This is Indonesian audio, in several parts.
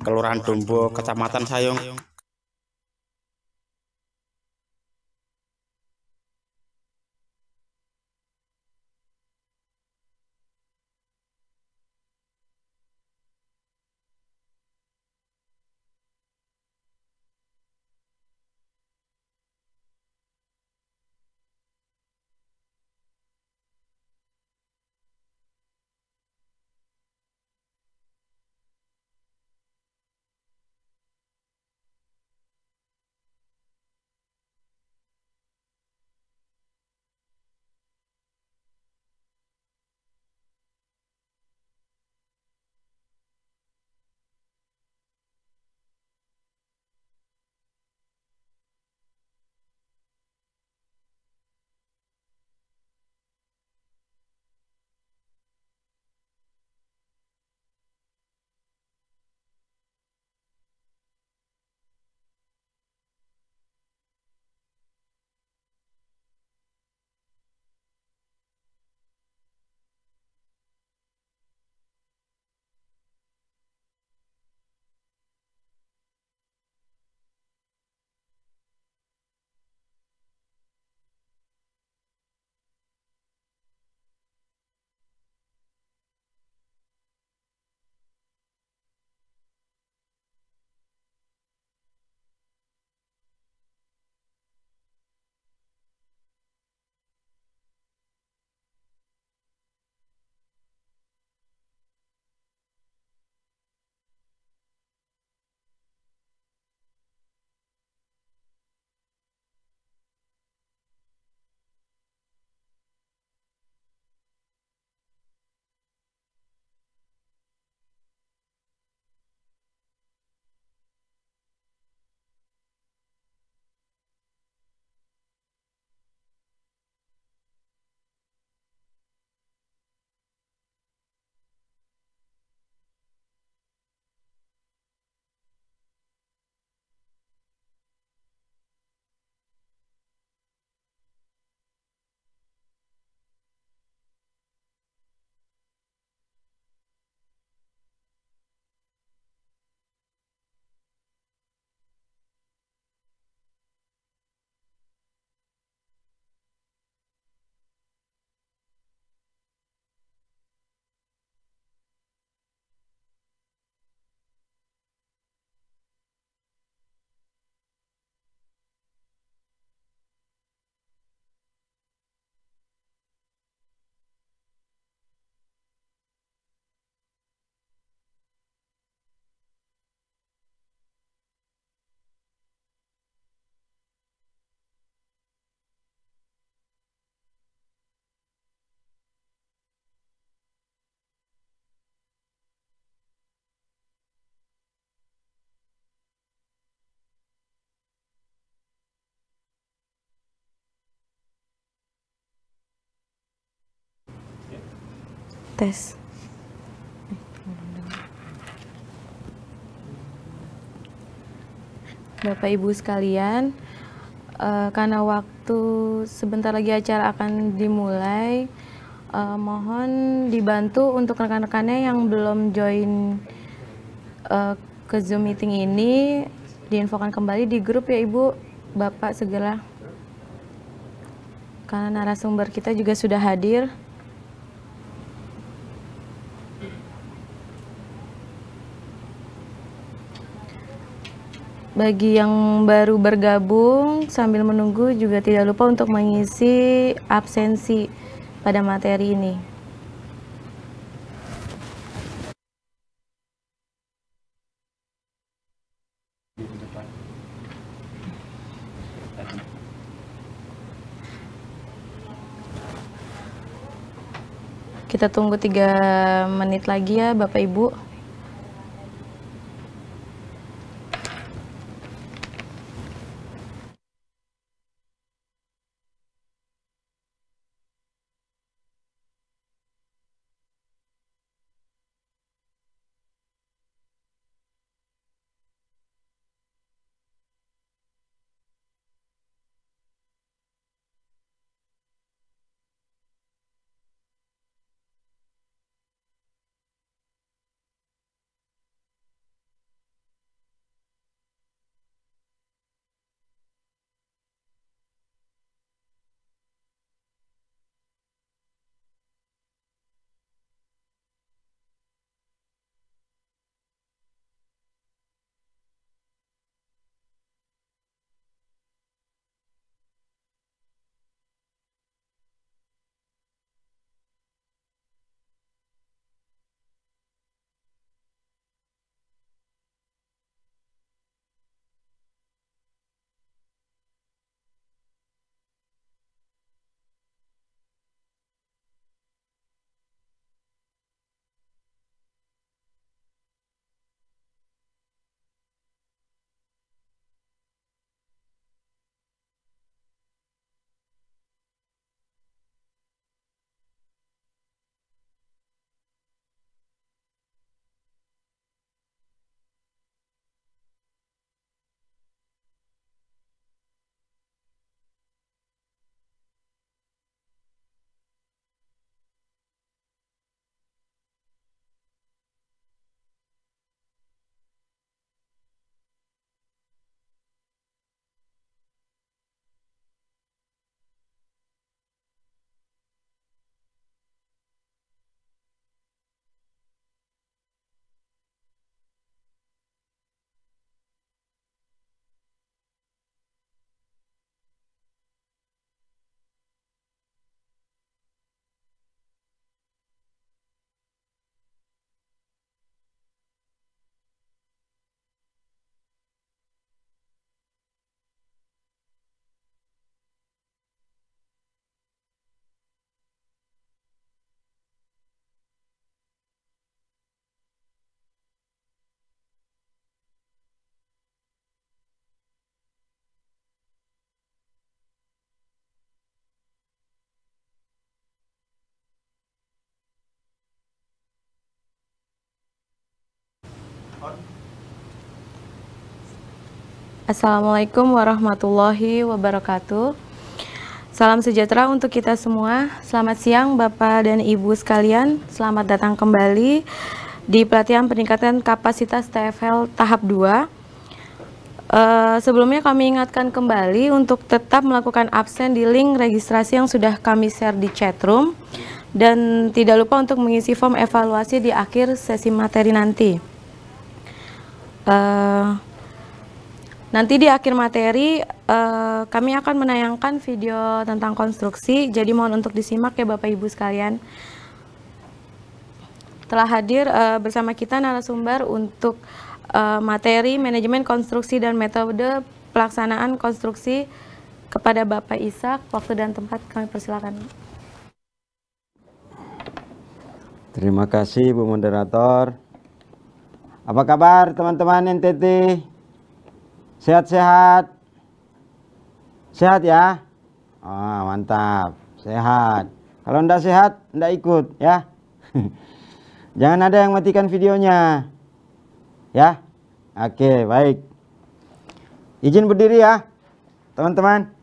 Kelurahan Dombo, Kecamatan Sayung. Tes. Bapak Ibu sekalian, karena waktu sebentar lagi acara akan dimulai, mohon dibantu untuk rekan-rekannya yang belum join ke Zoom meeting ini, diinfokan kembali di grup ya Ibu, Bapak segera. Karena narasumber kita juga sudah hadir. Bagi yang baru bergabung, sambil menunggu juga tidak lupa untuk mengisi absensi pada materi ini. Kita tunggu 3 menit lagi ya Bapak Ibu. Assalamualaikum warahmatullahi wabarakatuh. Salam sejahtera untuk kita semua. Selamat siang Bapak dan Ibu sekalian. Selamat datang kembali di pelatihan peningkatan kapasitas TFL tahap 2. Sebelumnya kami ingatkan kembali untuk tetap melakukan absen di link registrasi yang sudah kami share di chatroom. Dan tidak lupa untuk mengisi form evaluasi di akhir sesi materi nanti. Nanti di akhir materi kami akan menayangkan video tentang konstruksi, jadi mohon untuk disimak ya Bapak Ibu sekalian. Telah hadir bersama kita narasumber untuk materi manajemen konstruksi dan metode pelaksanaan konstruksi kepada Bapak Ishak. Waktu dan tempat kami persilakan. Terima kasih Bu Moderator. Apa kabar teman-teman NTT? Sehat-sehat? Sehat ya? Oh, mantap, sehat. Kalau enggak sehat, enggak ikut ya. Jangan ada yang matikan videonya. Ya? Oke, baik. Izin berdiri ya, teman-teman.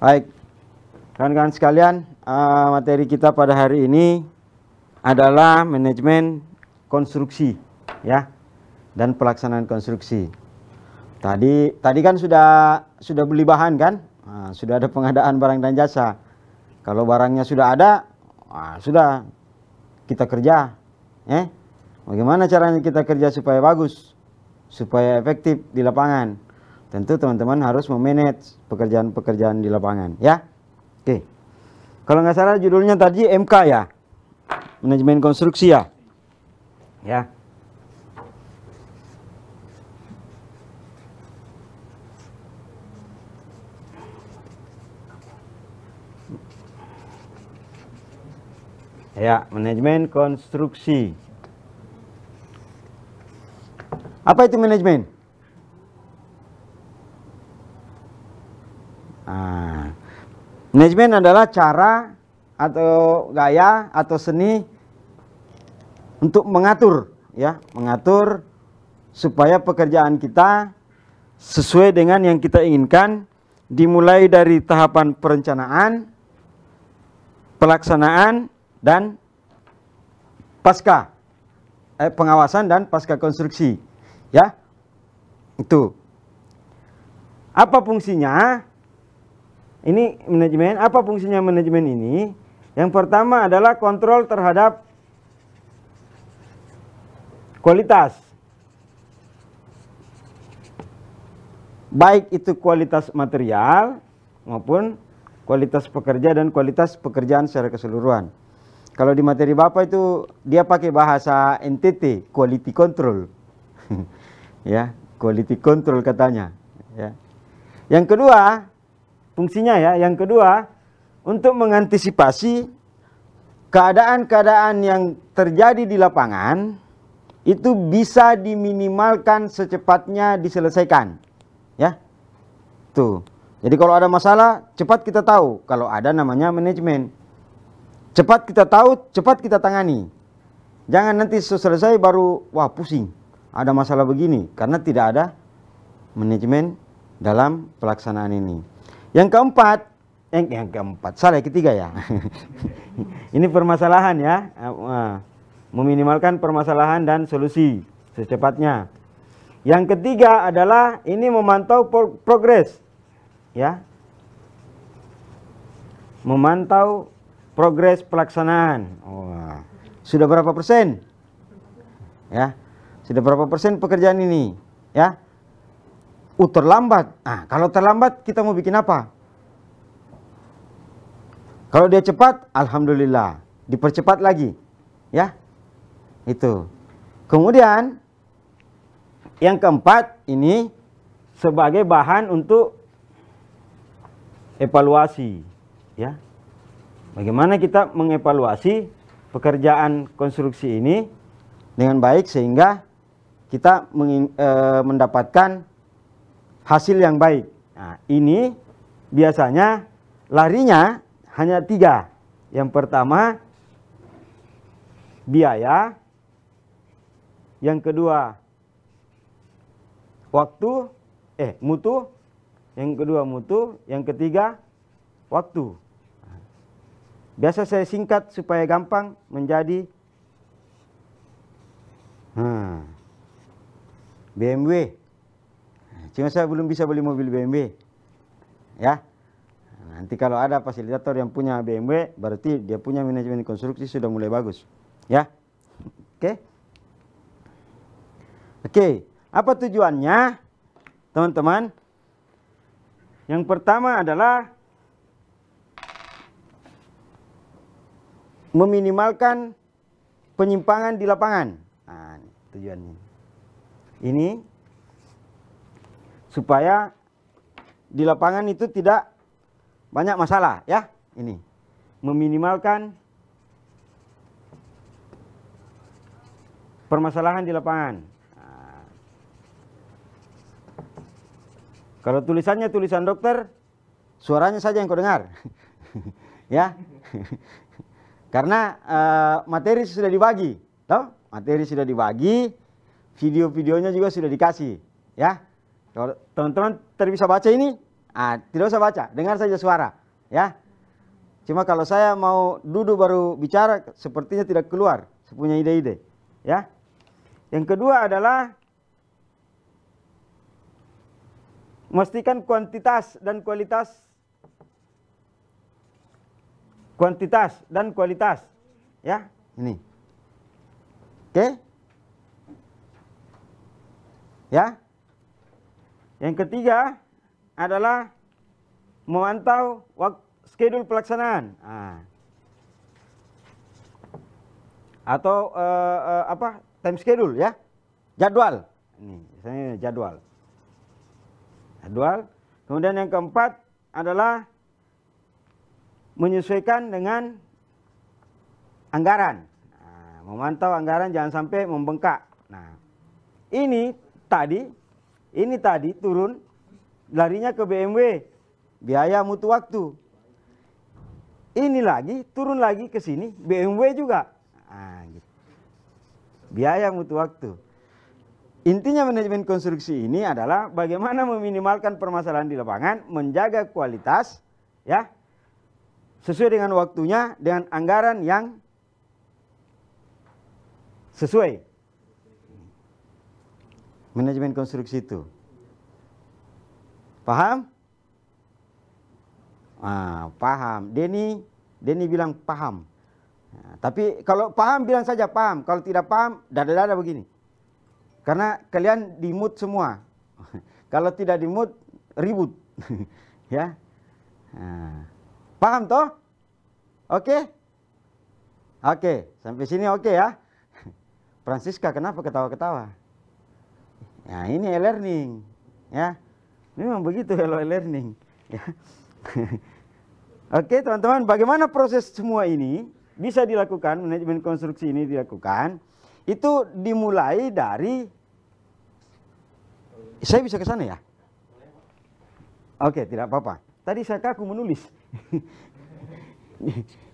Baik. Kawan-kawan sekalian, materi kita pada hari ini adalah manajemen konstruksi ya dan pelaksanaan konstruksi. Tadi kan sudah beli bahan kan, sudah ada pengadaan barang dan jasa. Kalau barangnya sudah ada, sudah kita kerja. Bagaimana caranya kita kerja supaya bagus, supaya efektif di lapangan? Tentu teman-teman harus memanage pekerjaan-pekerjaan di lapangan ya. Oke, kalau nggak salah judulnya tadi MK ya, manajemen konstruksi ya. Ya. Ya, manajemen konstruksi. Apa itu manajemen? Manajemen adalah cara atau gaya atau seni untuk mengatur ya, mengatur supaya pekerjaan kita sesuai dengan yang kita inginkan, dimulai dari tahapan perencanaan, pelaksanaan dan pasca pengawasan dan pasca konstruksi ya. Itu apa fungsinya ini manajemen? Apa fungsinya manajemen ini? Yang pertama adalah kontrol terhadap kualitas, baik itu kualitas material maupun kualitas pekerja dan kualitas pekerjaan secara keseluruhan. Kalau di materi Bapak itu dia pakai bahasa NTT, quality control. Ya, quality control katanya ya. Yang kedua, fungsinya ya, yang kedua untuk mengantisipasi keadaan-keadaan yang terjadi di lapangan itu bisa diminimalkan secepatnya diselesaikan ya. Tuh. Jadi kalau ada masalah cepat kita tahu, kalau ada namanya manajemen. Cepat kita tahu, cepat kita tangani. Jangan nanti selesai baru wah pusing. Ada masalah begini karena tidak ada manajemen dalam pelaksanaan ini. Yang keempat, salah ketiga ya. Ini permasalahan ya. Meminimalkan permasalahan dan solusi secepatnya. Yang ketiga adalah ini memantau progres ya. Memantau progres pelaksanaan. Sudah berapa persen? Ya. Sudah berapa persen pekerjaan ini? Ya. Terlambat. Kalau terlambat kita mau bikin apa? Kalau dia cepat, alhamdulillah, dipercepat lagi. Ya. Itu. Kemudian yang keempat ini sebagai bahan untuk evaluasi, ya. Bagaimana kita mengevaluasi pekerjaan konstruksi ini dengan baik sehingga kita mendapatkan hasil yang baik. Nah, ini biasanya larinya hanya 3. Yang pertama biaya, Yang kedua mutu. Yang kedua mutu, yang ketiga waktu. Biasa saya singkat supaya gampang menjadi BMW. Cuma saya belum bisa beli mobil BMW. Ya. Nanti kalau ada fasilitator yang punya BMW, berarti dia punya manajemen konstruksi sudah mulai bagus. Ya. Oke. Oke, apa tujuannya? Teman-teman, yang pertama adalah meminimalkan penyimpangan di lapangan. Nah, tujuannya. Ini supaya di lapangan itu tidak banyak masalah, ya. Ini meminimalkan permasalahan di lapangan. Nah, kalau tulisannya tulisan dokter, suaranya saja yang kau dengar. Ya. Karena materi sudah dibagi, toh? Materi sudah dibagi, video-videonya juga sudah dikasih, ya. Kalau teman-teman bisa baca ini, tidak usah baca, dengar saja suara, ya. Cuma kalau saya mau duduk baru bicara, sepertinya tidak keluar, punya ide-ide, ya. Yang kedua adalah memastikan kuantitas dan kualitas. Kuantitas dan kualitas, ya, ini. Oke. Ya. Yang ketiga adalah memantau schedule pelaksanaan. Atau time schedule, ya. Jadwal. Ini misalnya jadwal. Jadwal. Kemudian yang keempat adalah menyesuaikan dengan anggaran. Memantau anggaran jangan sampai membengkak. Nah, ini tadi turun, larinya ke BMW, biaya mutu waktu. Ini lagi turun lagi ke sini, BMW juga. Gitu. Biaya mutu waktu. Intinya manajemen konstruksi ini adalah bagaimana meminimalkan permasalahan di lapangan, menjaga kualitas, ya, sesuai dengan waktunya, dengan anggaran yang sesuai. Manajemen konstruksi itu. Paham? Paham. Denny bilang paham. Tapi kalau paham bilang saja paham. Kalau tidak paham, dada-dada begini. Karena kalian di mood semua. Kalau tidak di mood, ribut. Ya. Paham toh? Oke? Oke, sampai sini oke ya. Francisca kenapa ketawa-ketawa? Ya, ini e-learning, ya. Memang begitu kalau e-learning, ya. Oke, teman-teman, bagaimana proses semua ini bisa dilakukan, manajemen konstruksi ini dilakukan? Itu dimulai dari, saya bisa ke sana ya? Oke, tidak apa-apa. Tadi saya kaku menulis.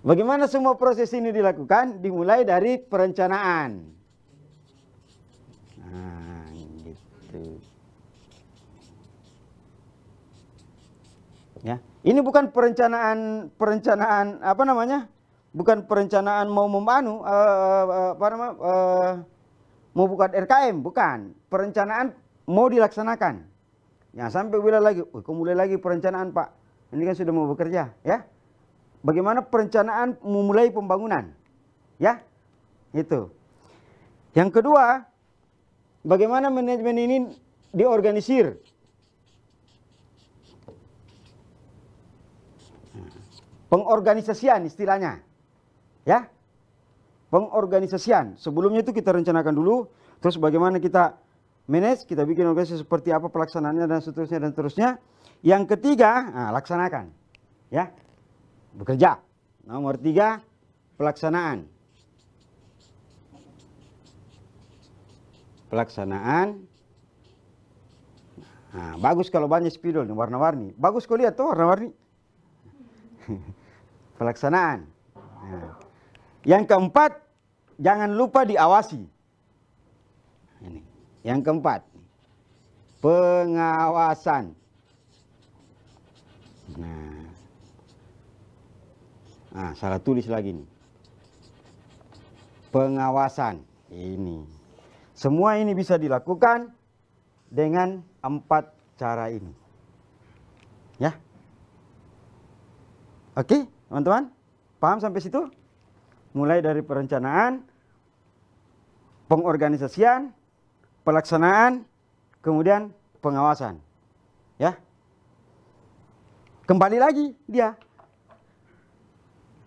Bagaimana semua proses ini dilakukan? Dimulai dari perencanaan. Nah, gitu. Ya, ini bukan perencanaan apa namanya? Bukan perencanaan mau mau buka RKM, bukan. Perencanaan mau dilaksanakan. Ya, sampai bilang lagi, kok mulai lagi perencanaan, Pak? Ini kan sudah mau bekerja, ya. Bagaimana perencanaan memulai pembangunan, ya. Itu. Yang kedua, bagaimana manajemen ini diorganisir. Pengorganisasian istilahnya, ya. Pengorganisasian. Sebelumnya itu kita rencanakan dulu, terus bagaimana kita manage, kita bikin organisasi seperti apa pelaksanaannya dan seterusnya. Yang ketiga, laksanakan, ya. Bekerja. Nomor 3, pelaksanaan. Pelaksanaan. Nah, bagus kalau banyak spidol warna-warni. Bagus kau lihat tuh warna-warni. Pelaksanaan. Nah. Yang keempat, jangan lupa diawasi. Yang keempat, pengawasan. Nah, salah tulis lagi nih. Pengawasan ini. Semua ini bisa dilakukan dengan 4 cara ini. Ya. Oke, teman-teman? Paham sampai situ? Mulai dari perencanaan, pengorganisasian, pelaksanaan, kemudian pengawasan. Ya. Kembali lagi dia.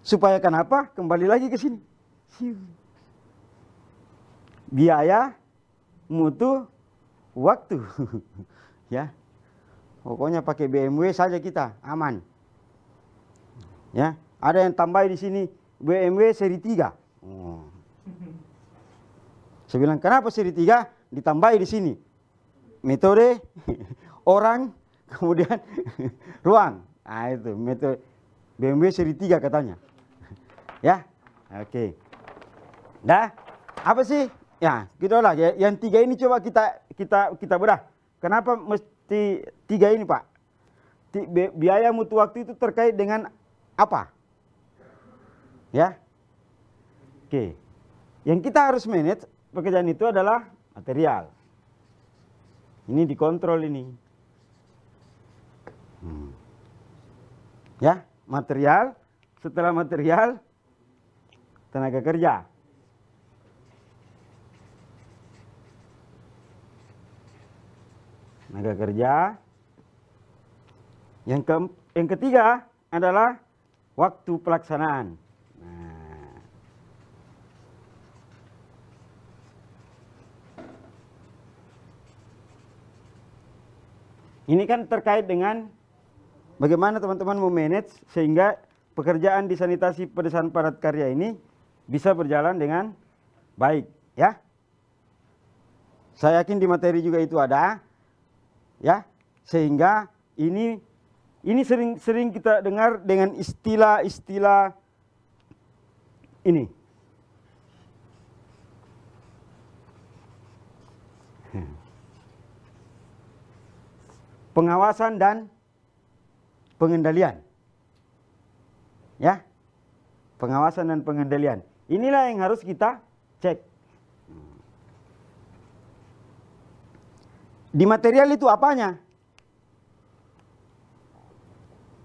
Supaya kenapa? Kembali lagi ke sini. Biaya, mutu, waktu. Ya. Pokoknya pakai BMW saja kita, aman. Ya, ada yang tambah di sini BMW seri 3. Oh. Saya bilang, kenapa seri 3? Ditambahi di sini. Metode, orang, kemudian ruang. Nah, itu metode BMW seri 3 katanya. Ya. Oke. Dah, apa sih? Ya, gitulah ya. Yang 3 ini coba kita bedah. Kenapa mesti 3 ini, Pak? Biaya mutu waktu itu terkait dengan apa? Ya. Oke. Yang kita harus manage pekerjaan itu adalah material. Ini dikontrol ini. Ya, material. Setelah material, tenaga kerja. Tenaga kerja. Yang ketiga adalah waktu pelaksanaan. Nah. Ini kan terkait dengan bagaimana teman-teman memanage sehingga pekerjaan di sanitasi pedesaan padat karya ini bisa berjalan dengan baik, ya. Saya yakin di materi juga itu ada, ya. Sehingga ini sering kita dengar dengan istilah-istilah ini. Pengawasan dan pengendalian. Ya. Pengawasan dan pengendalian. Inilah yang harus kita cek. Di material itu apanya?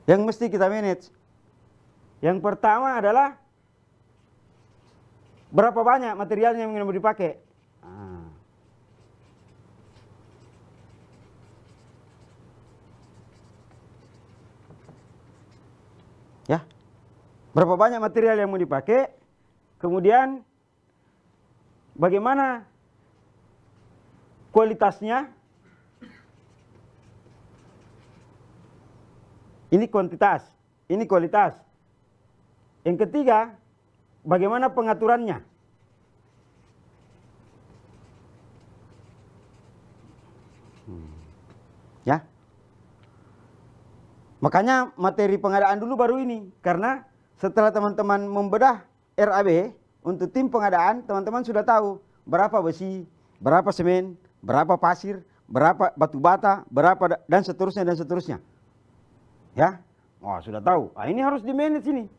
Yang mesti kita manage. Yang pertama adalah berapa banyak materialnya yang mau dipakai. Ya, berapa banyak material yang mau dipakai, kemudian bagaimana kualitasnya. Ini kuantitas, ini kualitas. Yang ketiga, bagaimana pengaturannya. Ya. Makanya materi pengadaan dulu baru ini. Karena setelah teman-teman membedah RAB untuk tim pengadaan, teman-teman sudah tahu berapa besi, berapa semen, berapa pasir, berapa batu bata, berapa dan seterusnya dan seterusnya. Ya, wah sudah tahu. Ah, ini harus di manage ini.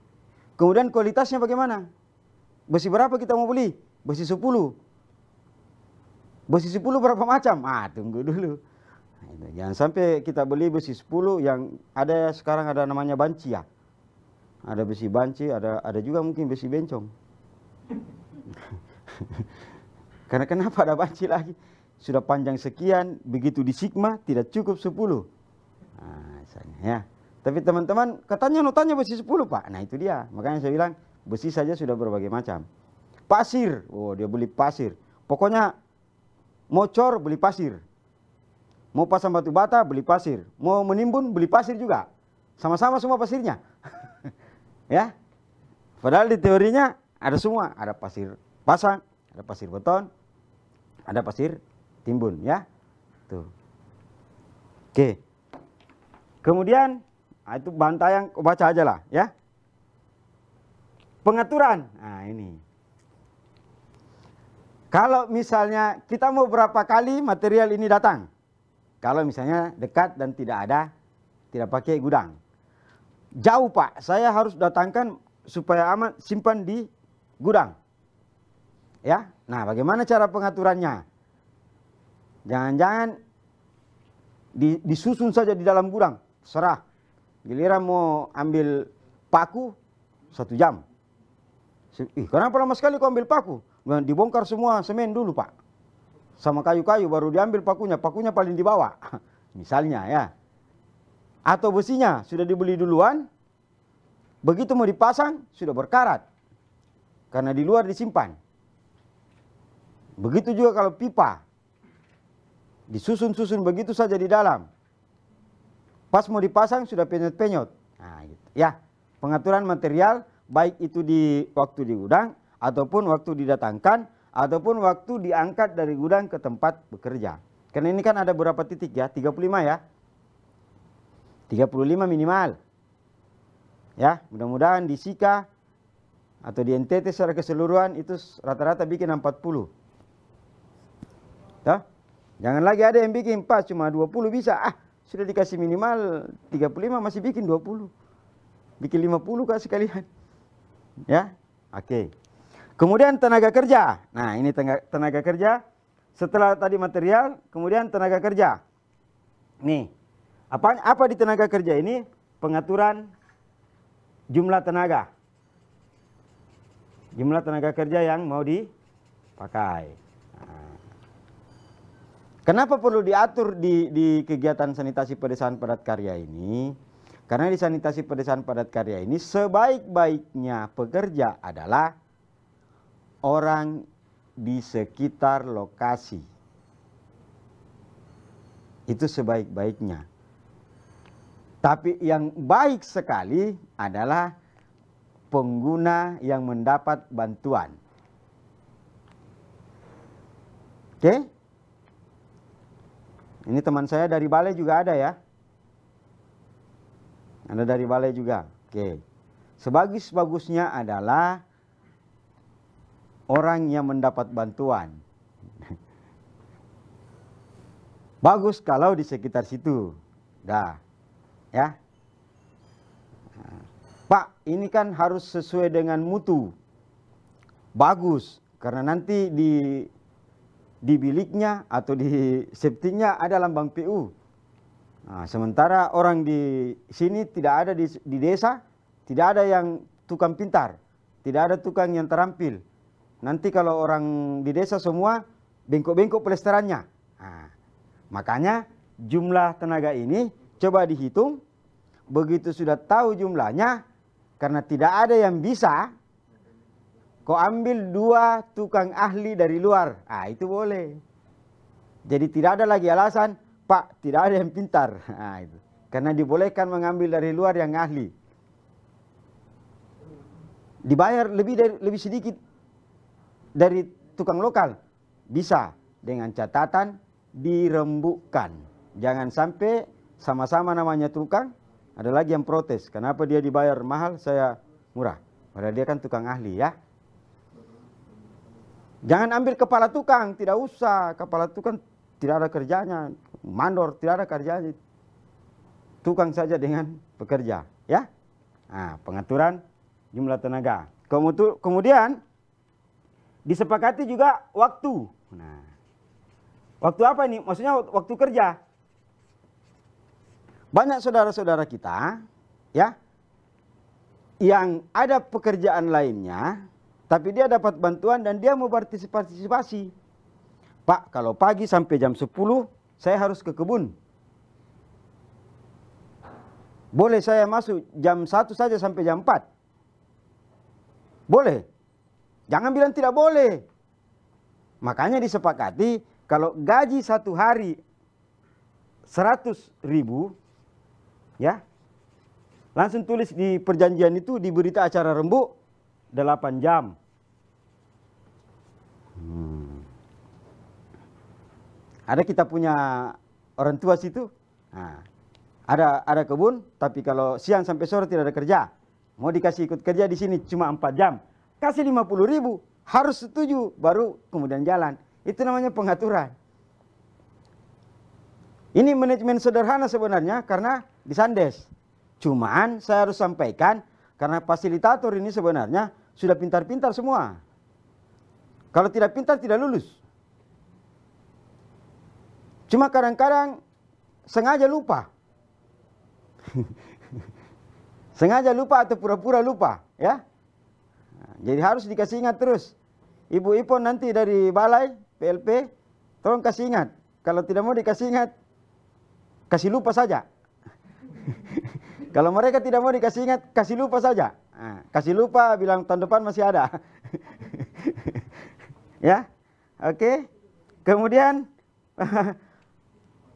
Kemudian kualitasnya bagaimana? Besi berapa kita mau beli? Besi 10. Besi 10 berapa macam? Ah, tunggu dulu. Nah, jangan sampai kita beli besi 10 yang ada sekarang ada namanya banci ya. Ada besi banci, ada juga mungkin besi bencong. Karena kenapa ada banci lagi? Sudah panjang sekian, begitu di sigma tidak cukup 10. Nah, misalnya ya. Tapi teman-teman katanya notanya besi 10 Pak. Nah itu dia. Makanya saya bilang besi saja sudah berbagai macam. Pasir. Oh dia beli pasir. Pokoknya mau cor beli pasir. Mau pasang batu bata beli pasir. Mau menimbun beli pasir juga. Sama-sama semua pasirnya. Ya. Padahal di teorinya ada semua. Ada pasir pasang. Ada pasir beton. Ada pasir timbun. Ya. Tuh. Oke. Kemudian itu bantayang baca aja lah ya. Pengaturan. Nah ini. Kalau misalnya kita mau berapa kali material ini datang? Kalau misalnya dekat dan tidak pakai gudang. Jauh Pak, saya harus datangkan supaya aman, simpan di gudang. Ya, nah bagaimana cara pengaturannya? Jangan-jangan disusun saja di dalam gudang, serah. Giliran mau ambil paku 1 jam. Kenapa lama sekali kau ambil paku? Dibongkar semua semen dulu Pak, sama kayu-kayu baru diambil pakunya. Pakunya paling di bawah, misalnya ya. Atau besinya sudah dibeli duluan, begitu mau dipasang sudah berkarat karena di luar disimpan. Begitu juga kalau pipa, disusun-susun begitu saja di dalam. Pas mau dipasang sudah penyot-penyot. Nah, gitu. Ya, pengaturan material baik itu di waktu di gudang ataupun waktu didatangkan ataupun waktu diangkat dari gudang ke tempat bekerja. Karena ini kan ada beberapa titik ya, 35 ya. 35 minimal. Ya, mudah-mudahan di Sika atau di NTT secara keseluruhan itu rata-rata bikin 40. Tuh? Jangan lagi ada yang bikin pas cuma 20 bisa. Sudah dikasih minimal 35 masih bikin 20. Bikin 50 kah sekalian. Ya, oke. Kemudian tenaga kerja. Nah, ini tenaga kerja. Setelah tadi material, kemudian tenaga kerja. Nih, apa di tenaga kerja ini? Pengaturan jumlah tenaga. Jumlah tenaga kerja yang mau dipakai. Nah. Kenapa perlu diatur di kegiatan sanitasi pedesaan padat karya ini? Karena di sanitasi pedesaan padat karya ini sebaik-baiknya pekerja adalah orang di sekitar lokasi. Itu sebaik-baiknya. Tapi yang baik sekali adalah pengguna yang mendapat bantuan. Oke? Ini teman saya dari balai juga ada ya. Ada dari balai juga. Oke. Sebagus-bagusnya adalah orang yang mendapat bantuan. Bagus kalau di sekitar situ. Dah. Ya. Pak, ini kan harus sesuai dengan mutu. Bagus, karena nanti di biliknya atau di septiknya ada lambang PU. Nah, sementara orang di sini tidak ada di desa, tidak ada yang tukang pintar, tidak ada tukang yang terampil. Nanti kalau orang di desa semua bengkok-bengkok pelestarannya. Nah, makanya jumlah tenaga ini coba dihitung. Begitu sudah tahu jumlahnya, karena tidak ada yang bisa, kau ambil 2 tukang ahli dari luar. Itu boleh. Jadi tidak ada lagi alasan, Pak, tidak ada yang pintar. Itu. Karena dibolehkan mengambil dari luar yang ahli. Dibayar lebih sedikit dari tukang lokal. Bisa, dengan catatan dirembukkan. Jangan sampai sama-sama namanya tukang, ada lagi yang protes. Kenapa dia dibayar mahal, saya murah. Padahal dia kan tukang ahli ya. Jangan ambil kepala tukang, tidak usah. Kepala tukang tidak ada kerjanya. Mandor tidak ada kerjanya. Tukang saja dengan pekerja ya. Nah, pengaturan jumlah tenaga. Kemudian disepakati juga waktu. Nah, waktu apa ini? Maksudnya waktu kerja. Banyak saudara-saudara kita ya yang ada pekerjaan lainnya, tapi dia dapat bantuan dan dia mau partisipasi. Pak, kalau pagi sampai jam 10 saya harus ke kebun. Boleh saya masuk jam 1 saja sampai jam 4? Boleh. Jangan bilang tidak boleh. Makanya disepakati kalau gaji 1 hari 100.000, ya, langsung tulis di perjanjian itu di berita acara rembuk 8 jam. Ada kita punya orang tua situ. Nah, ada kebun, tapi kalau siang sampai sore tidak ada kerja. Mau dikasih ikut kerja di sini cuma 4 jam. Kasih 50.000. harus setuju baru kemudian jalan. Itu namanya pengaturan. Ini manajemen sederhana sebenarnya karena disandes. Cuman saya harus sampaikan karena fasilitator ini sebenarnya sudah pintar-pintar semua. Kalau tidak pintar tidak lulus. Cuma kadang-kadang sengaja lupa. Sengaja lupa atau pura-pura lupa, ya. Nah, jadi harus dikasih ingat terus. Ibu Ipon nanti dari balai PLP, tolong kasih ingat. Kalau tidak mau dikasih ingat, kasih lupa saja. Kalau mereka tidak mau dikasih ingat, kasih lupa saja. Nah, kasih lupa, bilang tahun depan masih ada. Ya, oke. Kemudian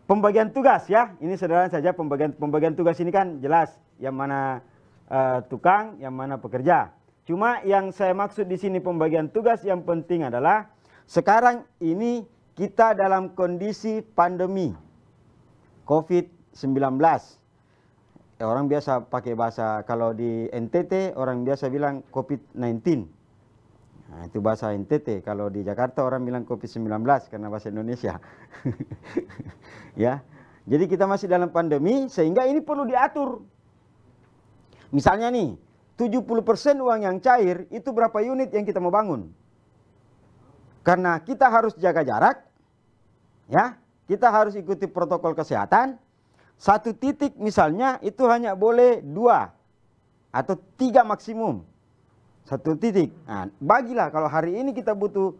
pembagian tugas, ya. Ini sederhana saja, pembagian tugas ini kan jelas yang mana tukang, yang mana pekerja. Cuma yang saya maksud di sini pembagian tugas yang penting adalah sekarang ini kita dalam kondisi pandemi COVID-19. Orang biasa pakai bahasa, kalau di NTT orang biasa bilang COVID-19. Nah, itu bahasa NTT. Kalau di Jakarta orang bilang COVID-19 karena bahasa Indonesia. Ya. Jadi kita masih dalam pandemi sehingga ini perlu diatur. Misalnya nih, 70% uang yang cair itu berapa unit yang kita mau bangun? Karena kita harus jaga jarak, ya, kita harus ikuti protokol kesehatan. Satu titik misalnya itu hanya boleh 2 atau 3 maksimum. Satu titik. Nah, bagilah kalau hari ini kita butuh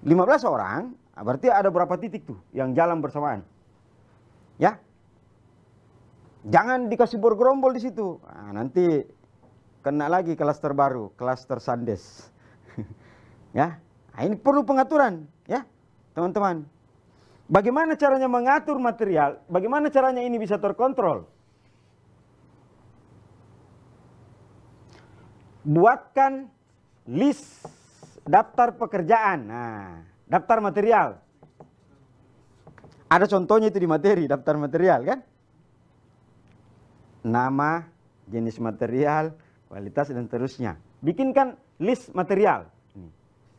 15 orang, berarti ada berapa titik tuh yang jalan bersamaan? Ya. Jangan dikasih bergerombol di situ. Nah, nanti kena lagi klaster baru, klaster sandes. Ya. Nah, ini perlu pengaturan, ya, teman-teman. Bagaimana caranya mengatur material? Bagaimana caranya ini bisa terkontrol? Buatkan list daftar pekerjaan. Nah, daftar material. Ada contohnya itu di materi, daftar material kan? Nama, jenis material, kualitas dan seterusnya. Bikinkan list material.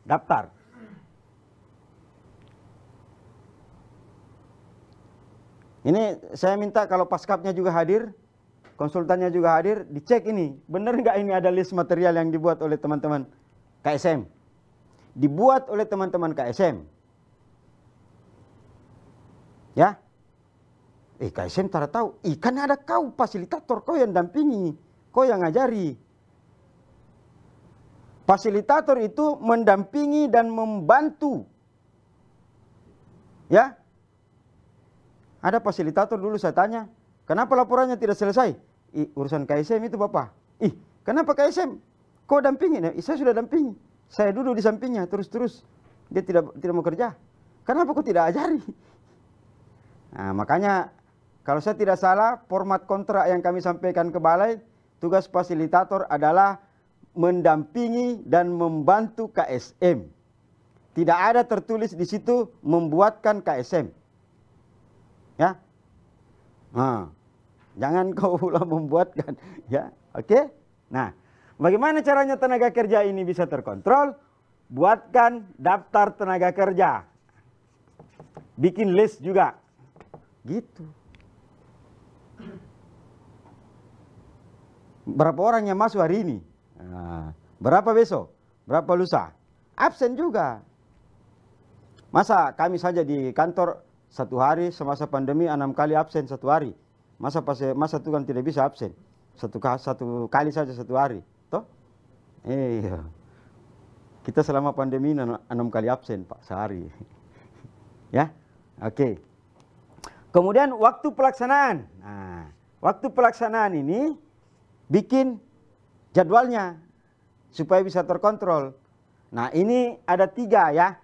Daftar. Ini saya minta kalau paskapnya juga hadir, konsultannya juga hadir, dicek ini. Benar nggak ini ada list material yang dibuat oleh teman-teman KSM? Dibuat oleh teman-teman KSM. Ya. KSM tak tahu. Kan ada kau fasilitator, kau yang dampingi, kau yang ngajari. Fasilitator itu mendampingi dan membantu. Ya. Ada fasilitator dulu saya tanya, kenapa laporannya tidak selesai? Urusan KSM itu Bapak. Kenapa KSM? Kau dampingi? Saya sudah dampingi. Saya duduk di sampingnya terus-terus. Dia tidak mau kerja. Kenapa kau tidak ajari? Nah, makanya kalau saya tidak salah, format kontrak yang kami sampaikan ke balai, tugas fasilitator adalah mendampingi dan membantu KSM. Tidak ada tertulis di situ membuatkan KSM. Ya. Nah, jangan kau pula membuatkan, ya. Oke? Nah, bagaimana caranya tenaga kerja ini bisa terkontrol? Buatkan daftar tenaga kerja. Bikin list juga. Gitu. Berapa orang yang masuk hari ini? Nah, berapa besok? Berapa lusa? Absen juga. Masa kami saja di kantor 1 hari semasa pandemi 6 kali absen 1 hari. Masa itu kan tidak bisa absen. Satu kali saja 1 hari. Toh? Iya. Kita selama pandemi 6 kali absen Pak sehari. Ya. Oke. Kemudian waktu pelaksanaan. Nah, waktu pelaksanaan ini bikin jadwalnya supaya bisa terkontrol. Nah, ini ada 3 ya.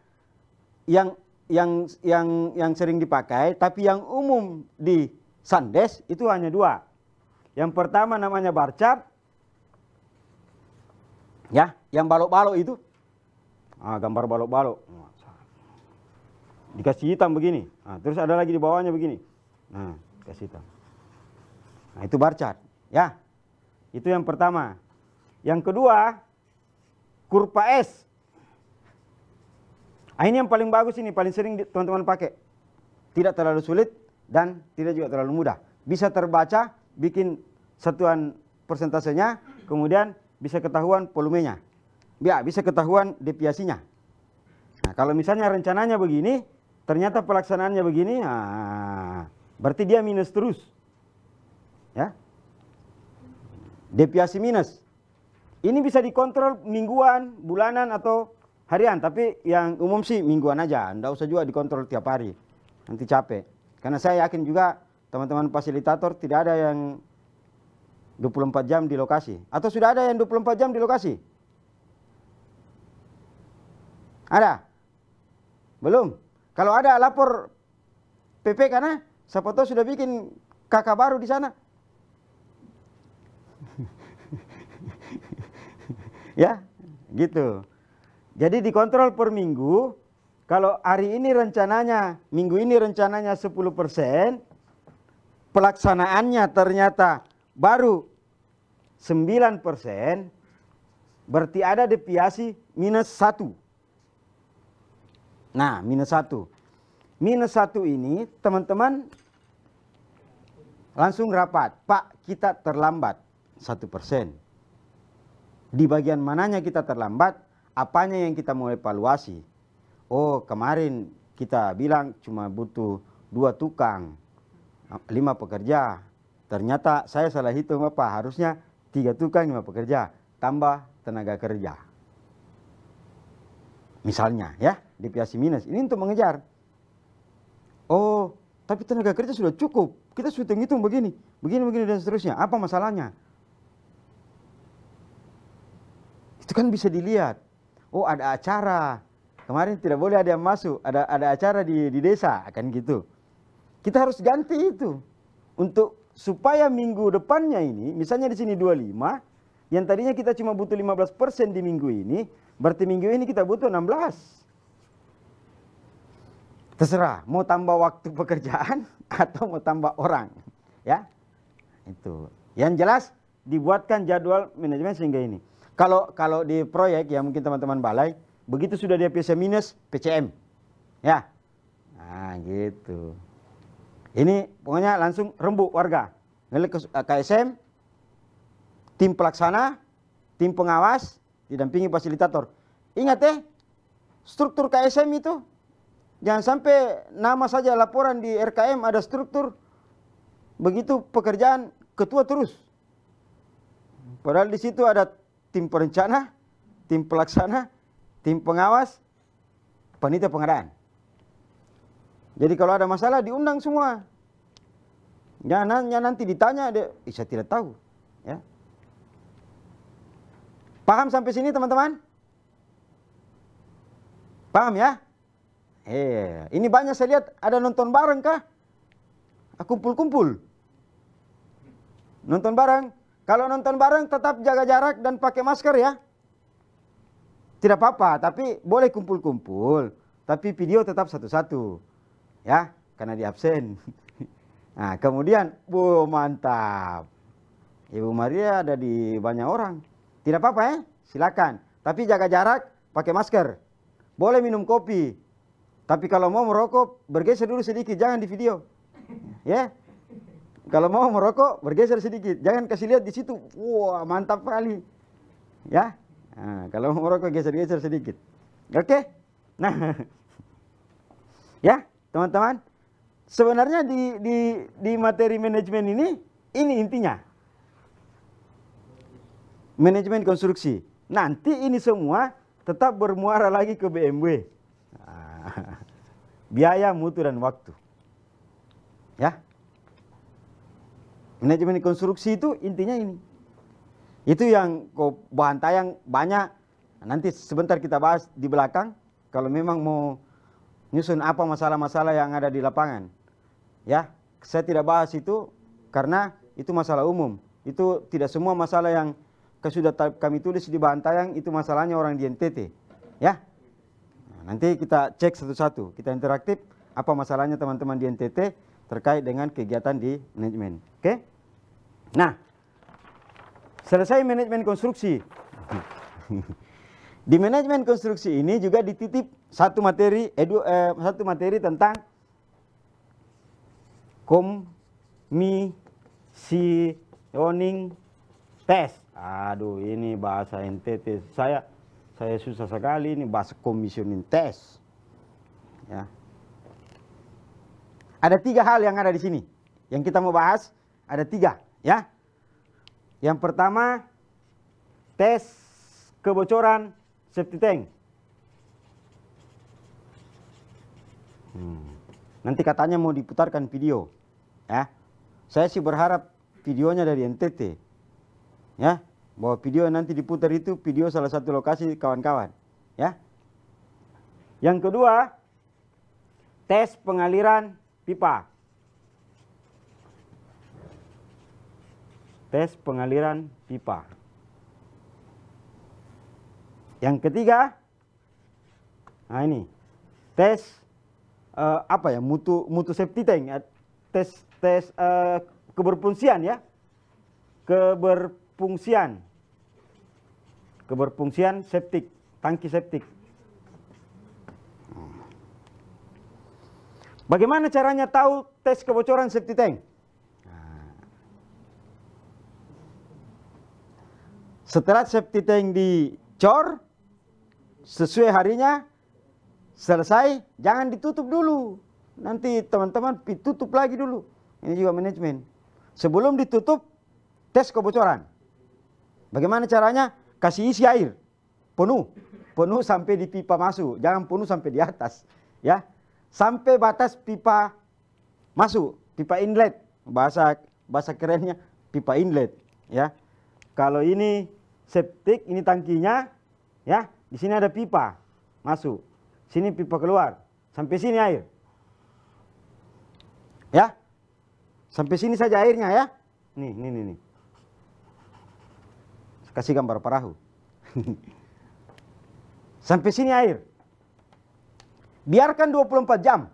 Yang sering dipakai, tapi yang umum di sandes itu hanya 2. Yang pertama namanya bar chart. Ya, yang balok-balok itu. Gambar balok-balok. Dikasih hitam begini. Terus ada lagi di bawahnya begini. Nah, dikasih hitam. Nah, itu bar chart. Ya. Itu yang pertama. Yang kedua, kurva S. Ini yang paling bagus, ini paling sering teman-teman pakai. Tidak terlalu sulit dan tidak juga terlalu mudah. Bisa terbaca, bikin satuan persentasenya, kemudian bisa ketahuan volumenya. Ya, bisa ketahuan deviasinya. Nah, kalau misalnya rencananya begini, ternyata pelaksanaannya begini, nah, berarti dia minus terus. Ya. Deviasi minus. Ini bisa dikontrol mingguan, bulanan, atau harian, tapi yang umum sih mingguan aja. Nggak usah juga dikontrol tiap hari, nanti capek. Karena saya yakin juga teman-teman fasilitator tidak ada yang 24 jam di lokasi. Atau sudah ada yang 24 jam di lokasi? Ada? Belum? Kalau ada, lapor PP, karena siapa tahu sudah bikin kakak baru di sana. Ya, gitu. Jadi dikontrol per minggu. Kalau hari ini rencananya, minggu ini rencananya 10%, pelaksanaannya ternyata baru 9%, berarti ada deviasi minus 1. Nah, minus 1. Minus 1 ini teman-teman langsung rapat. Pak, kita terlambat 1%. Di bagian mananya kita terlambat, apanya yang kita mau evaluasi. Oh, kemarin kita bilang cuma butuh 2 tukang, 5 pekerja. Ternyata saya salah hitung apa, harusnya 3 tukang, 5 pekerja, tambah tenaga kerja. Misalnya ya, deviasi minus. Ini untuk mengejar. Oh, tapi tenaga kerja sudah cukup. Kita sudah hitung begini, begini dan seterusnya. Apa masalahnya? Itu kan bisa dilihat. Oh, ada acara. Kemarin tidak boleh ada yang masuk, ada acara di desa, kan gitu. Kita harus ganti itu. Untuk supaya minggu depannya ini, misalnya di sini 25, yang tadinya kita cuma butuh 15% di minggu ini, berarti minggu ini kita butuh 16. Terserah, mau tambah waktu pekerjaan atau mau tambah orang. Ya, itu. Yang jelas dibuatkan jadwal manajemen sehingga ini. Kalau di proyek ya mungkin teman-teman balai, begitu sudah dia PC minus, PCM. Ya. Nah, gitu. Ini pokoknya langsung rembuk warga. Ngelik ke KSM, tim pelaksana, tim pengawas, didampingi fasilitator. Ingat struktur KSM itu jangan sampai nama saja laporan di RKM ada struktur. Begitu pekerjaan ketua terus. Padahal di situ ada tim perencana, tim pelaksana, tim pengawas, panitia pengadaan. Jadi kalau ada masalah diundang semua. Jangan nanti ditanya, saya tidak tahu. Ya. Paham sampai sini teman-teman? Paham ya? Ini banyak saya lihat ada nonton bareng kah? Kumpul-kumpul. Nonton bareng. Kalau nonton bareng tetap jaga jarak dan pakai masker ya. Tidak apa-apa, tapi boleh kumpul-kumpul. Tapi video tetap satu-satu. Ya, karena di absen. Nah, kemudian, mantap. Ibu Maria ada di banyak orang. Tidak apa-apa silakan. Tapi jaga jarak, pakai masker. Boleh minum kopi. Tapi kalau mau merokok, bergeser dulu sedikit, jangan di video. Ya. Kalau mau merokok, bergeser sedikit. Jangan kasih lihat di situ. Wah, mantap kali. Ya. Nah, kalau mau merokok, geser-geser sedikit. Oke? Nah. Ya, teman-teman. Sebenarnya di materi manajemen ini intinya. Manajemen konstruksi. Nanti ini semua tetap bermuara lagi ke BMW. Nah, biaya, mutu, dan waktu. Ya. Manajemen konstruksi itu intinya ini. Itu yang bahan tayang banyak. Nanti sebentar kita bahas di belakang. Kalau memang mau nyusun apa masalah-masalah yang ada di lapangan. Ya, saya tidak bahas itu karena itu masalah umum. Itu tidak semua masalah yang sudah kami tulis di bahan tayang itu masalahnya orang di NTT. Ya. Nah, nanti kita cek satu-satu. Kita interaktif apa masalahnya teman-teman di NTT terkait dengan kegiatan di manajemen. Oke? Nah, selesai manajemen konstruksi. Di manajemen konstruksi ini juga dititip satu materi tentang commissioning test. Aduh, ini bahasa NTT saya susah sekali ini bahasa commissioning test. Ya. Ada 3 hal yang ada di sini. Yang kita mau bahas ada 3, ya. Yang pertama, tes kebocoran safety tank. Nanti katanya mau diputarkan video, ya. Saya sih berharap videonya dari NTT, ya. Bahwa video yang nanti diputar itu video salah satu lokasi kawan-kawan, ya. Yang kedua, tes pengaliran pipa. Tes pengaliran pipa. Yang ketiga, nah ini tes mutu safety tank, ya. Tes keberfungsian, ya, keberfungsian septik, tangki septik. Bagaimana caranya tahu tes kebocoran septic tank? Setelah septic tank dicor, sesuai harinya, selesai, jangan ditutup dulu. Nanti teman-teman tutup lagi dulu. Ini juga manajemen. Sebelum ditutup, tes kebocoran. Bagaimana caranya? Kasih isi air, penuh sampai di pipa masuk. Jangan penuh sampai di atas, ya. Sampai batas pipa masuk, pipa inlet. Bahasa kerennya pipa inlet, ya. Kalau ini septic, ini tangkinya, ya. Di sini ada pipa masuk, sini pipa keluar, sampai sini air, ya. Sampai sini saja airnya, ya. Nih. Kasih gambar perahu. Sampai sini air. Biarkan 24 jam.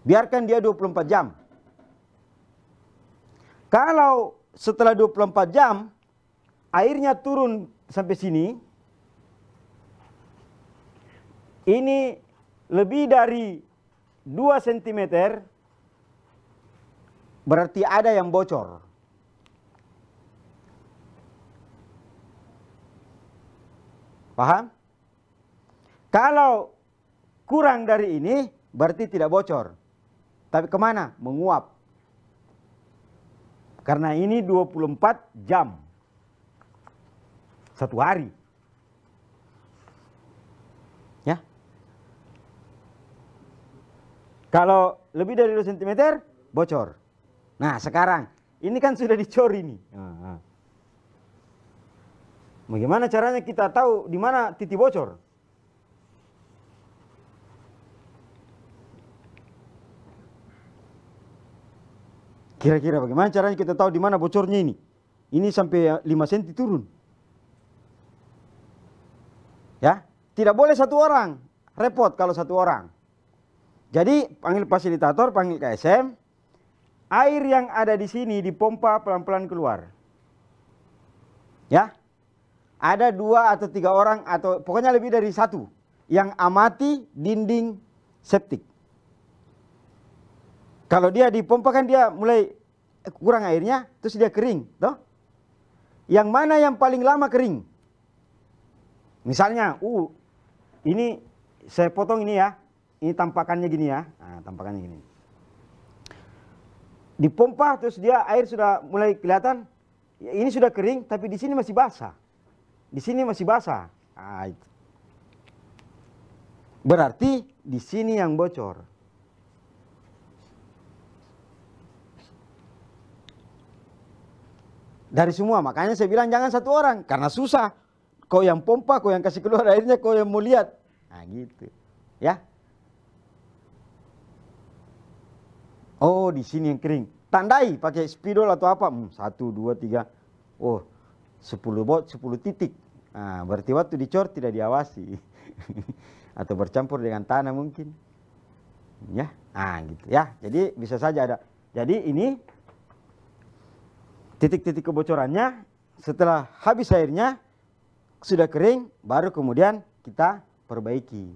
Biarkan dia 24 jam. Kalau setelah 24 jam airnya turun sampai sini, ini lebih dari 2 cm, berarti ada yang bocor. Paham? Kalau kurang dari ini, berarti tidak bocor. Tapi kemana? Menguap. Karena ini 24 jam. 1 hari. Ya. Kalau lebih dari 2 cm, bocor. Nah, sekarang ini kan sudah dicor ini. Bagaimana caranya kita tahu di mana titik bocor? Kira-kira bagaimana caranya kita tahu di mana bocornya ini? Ini sampai 5 cm turun. Ya, tidak boleh 1 orang. Repot kalau 1 orang. Jadi panggil fasilitator, panggil KSM. Air yang ada di sini dipompa pelan-pelan keluar. Ya. Ada 2 atau 3 orang atau pokoknya lebih dari 1 yang amati dinding septik. Kalau dia dipompa kan dia mulai kurang airnya, terus dia kering, toh? Yang mana yang paling lama kering? Misalnya, ini saya potong ini ya, ini tampakannya gini ya, nah, tampakannya gini. Dipompa terus dia air sudah mulai kelihatan, ini sudah kering, tapi di sini masih basah. Di sini masih basah. Nah, itu. Berarti di sini yang bocor. Dari semua, makanya saya bilang jangan 1 orang karena susah. Kau yang pompa, kau yang kasih keluar airnya, kau yang mau lihat. Nah, gitu. Ya. Oh, di sini yang kering. Tandai pakai spidol atau apa? 1 2 3. Oh, 10 titik. Nah, berarti waktu dicor tidak diawasi. Atau bercampur dengan tanah mungkin. Ya, nah gitu ya. Jadi bisa saja ada. Jadi ini titik-titik kebocorannya setelah habis airnya, sudah kering, baru kemudian kita perbaiki.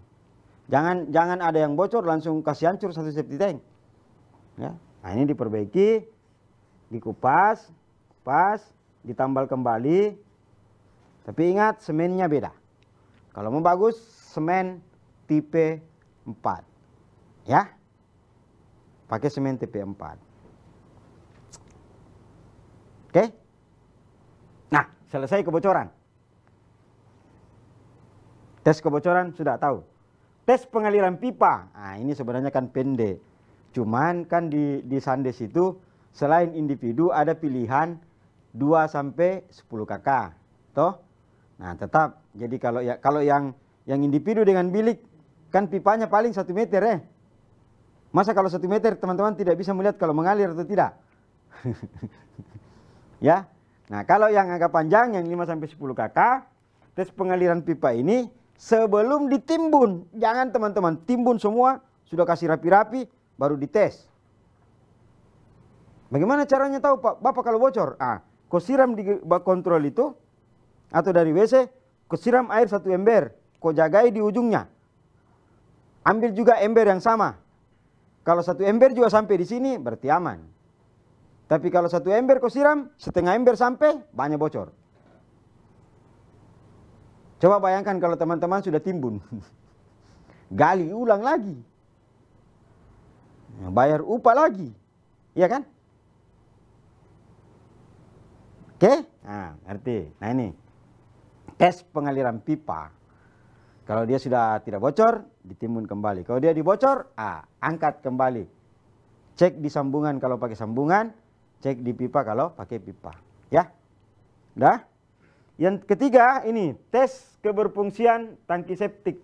Jangan ada yang bocor langsung kasih hancur satu septic tank. Ya. Nah, ini diperbaiki, dikupas, ditambal kembali. Tapi ingat, semennya beda. Kalau mau bagus, semen tipe 4. Ya. Pakai semen tipe 4. Oke? Nah, selesai kebocoran. Tes kebocoran sudah tahu. Tes pengaliran pipa. Nah, ini sebenarnya kan pendek. Cuman kan di Sandes itu selain individu ada pilihan 2 sampai 10 kakak. Toh? Nah, tetap. Jadi kalau yang individu dengan bilik kan pipanya paling 1 meter. Masa kalau 1 meter teman-teman tidak bisa melihat kalau mengalir atau tidak? Ya. Nah, kalau yang agak panjang yang 5 sampai 10 kakak, tes pengaliran pipa ini sebelum ditimbun. Jangan teman-teman timbun semua, sudah kasih rapi-rapi baru dites. Bagaimana caranya tahu Pak? Bapak kalau bocor? Kau siram di bak kontrol itu atau dari WC, kau siram air 1 ember, kau jagai di ujungnya. Ambil juga ember yang sama. Kalau 1 ember juga sampai di sini berarti aman. Tapi kalau 1 ember kau siram, setengah ember sampai, banyak bocor. Coba bayangkan kalau teman-teman sudah timbun. Gali ulang lagi. Bayar upah lagi. Iya kan? Oke? Nah, ngerti. Nah ini. Tes pengaliran pipa. Kalau dia sudah tidak bocor, ditimbun kembali. Kalau dia dibocor, angkat kembali. Cek di sambungan kalau pakai sambungan. Cek di pipa kalau pakai pipa. Ya? Udah? Yang ketiga ini tes keberfungsian tangki septik.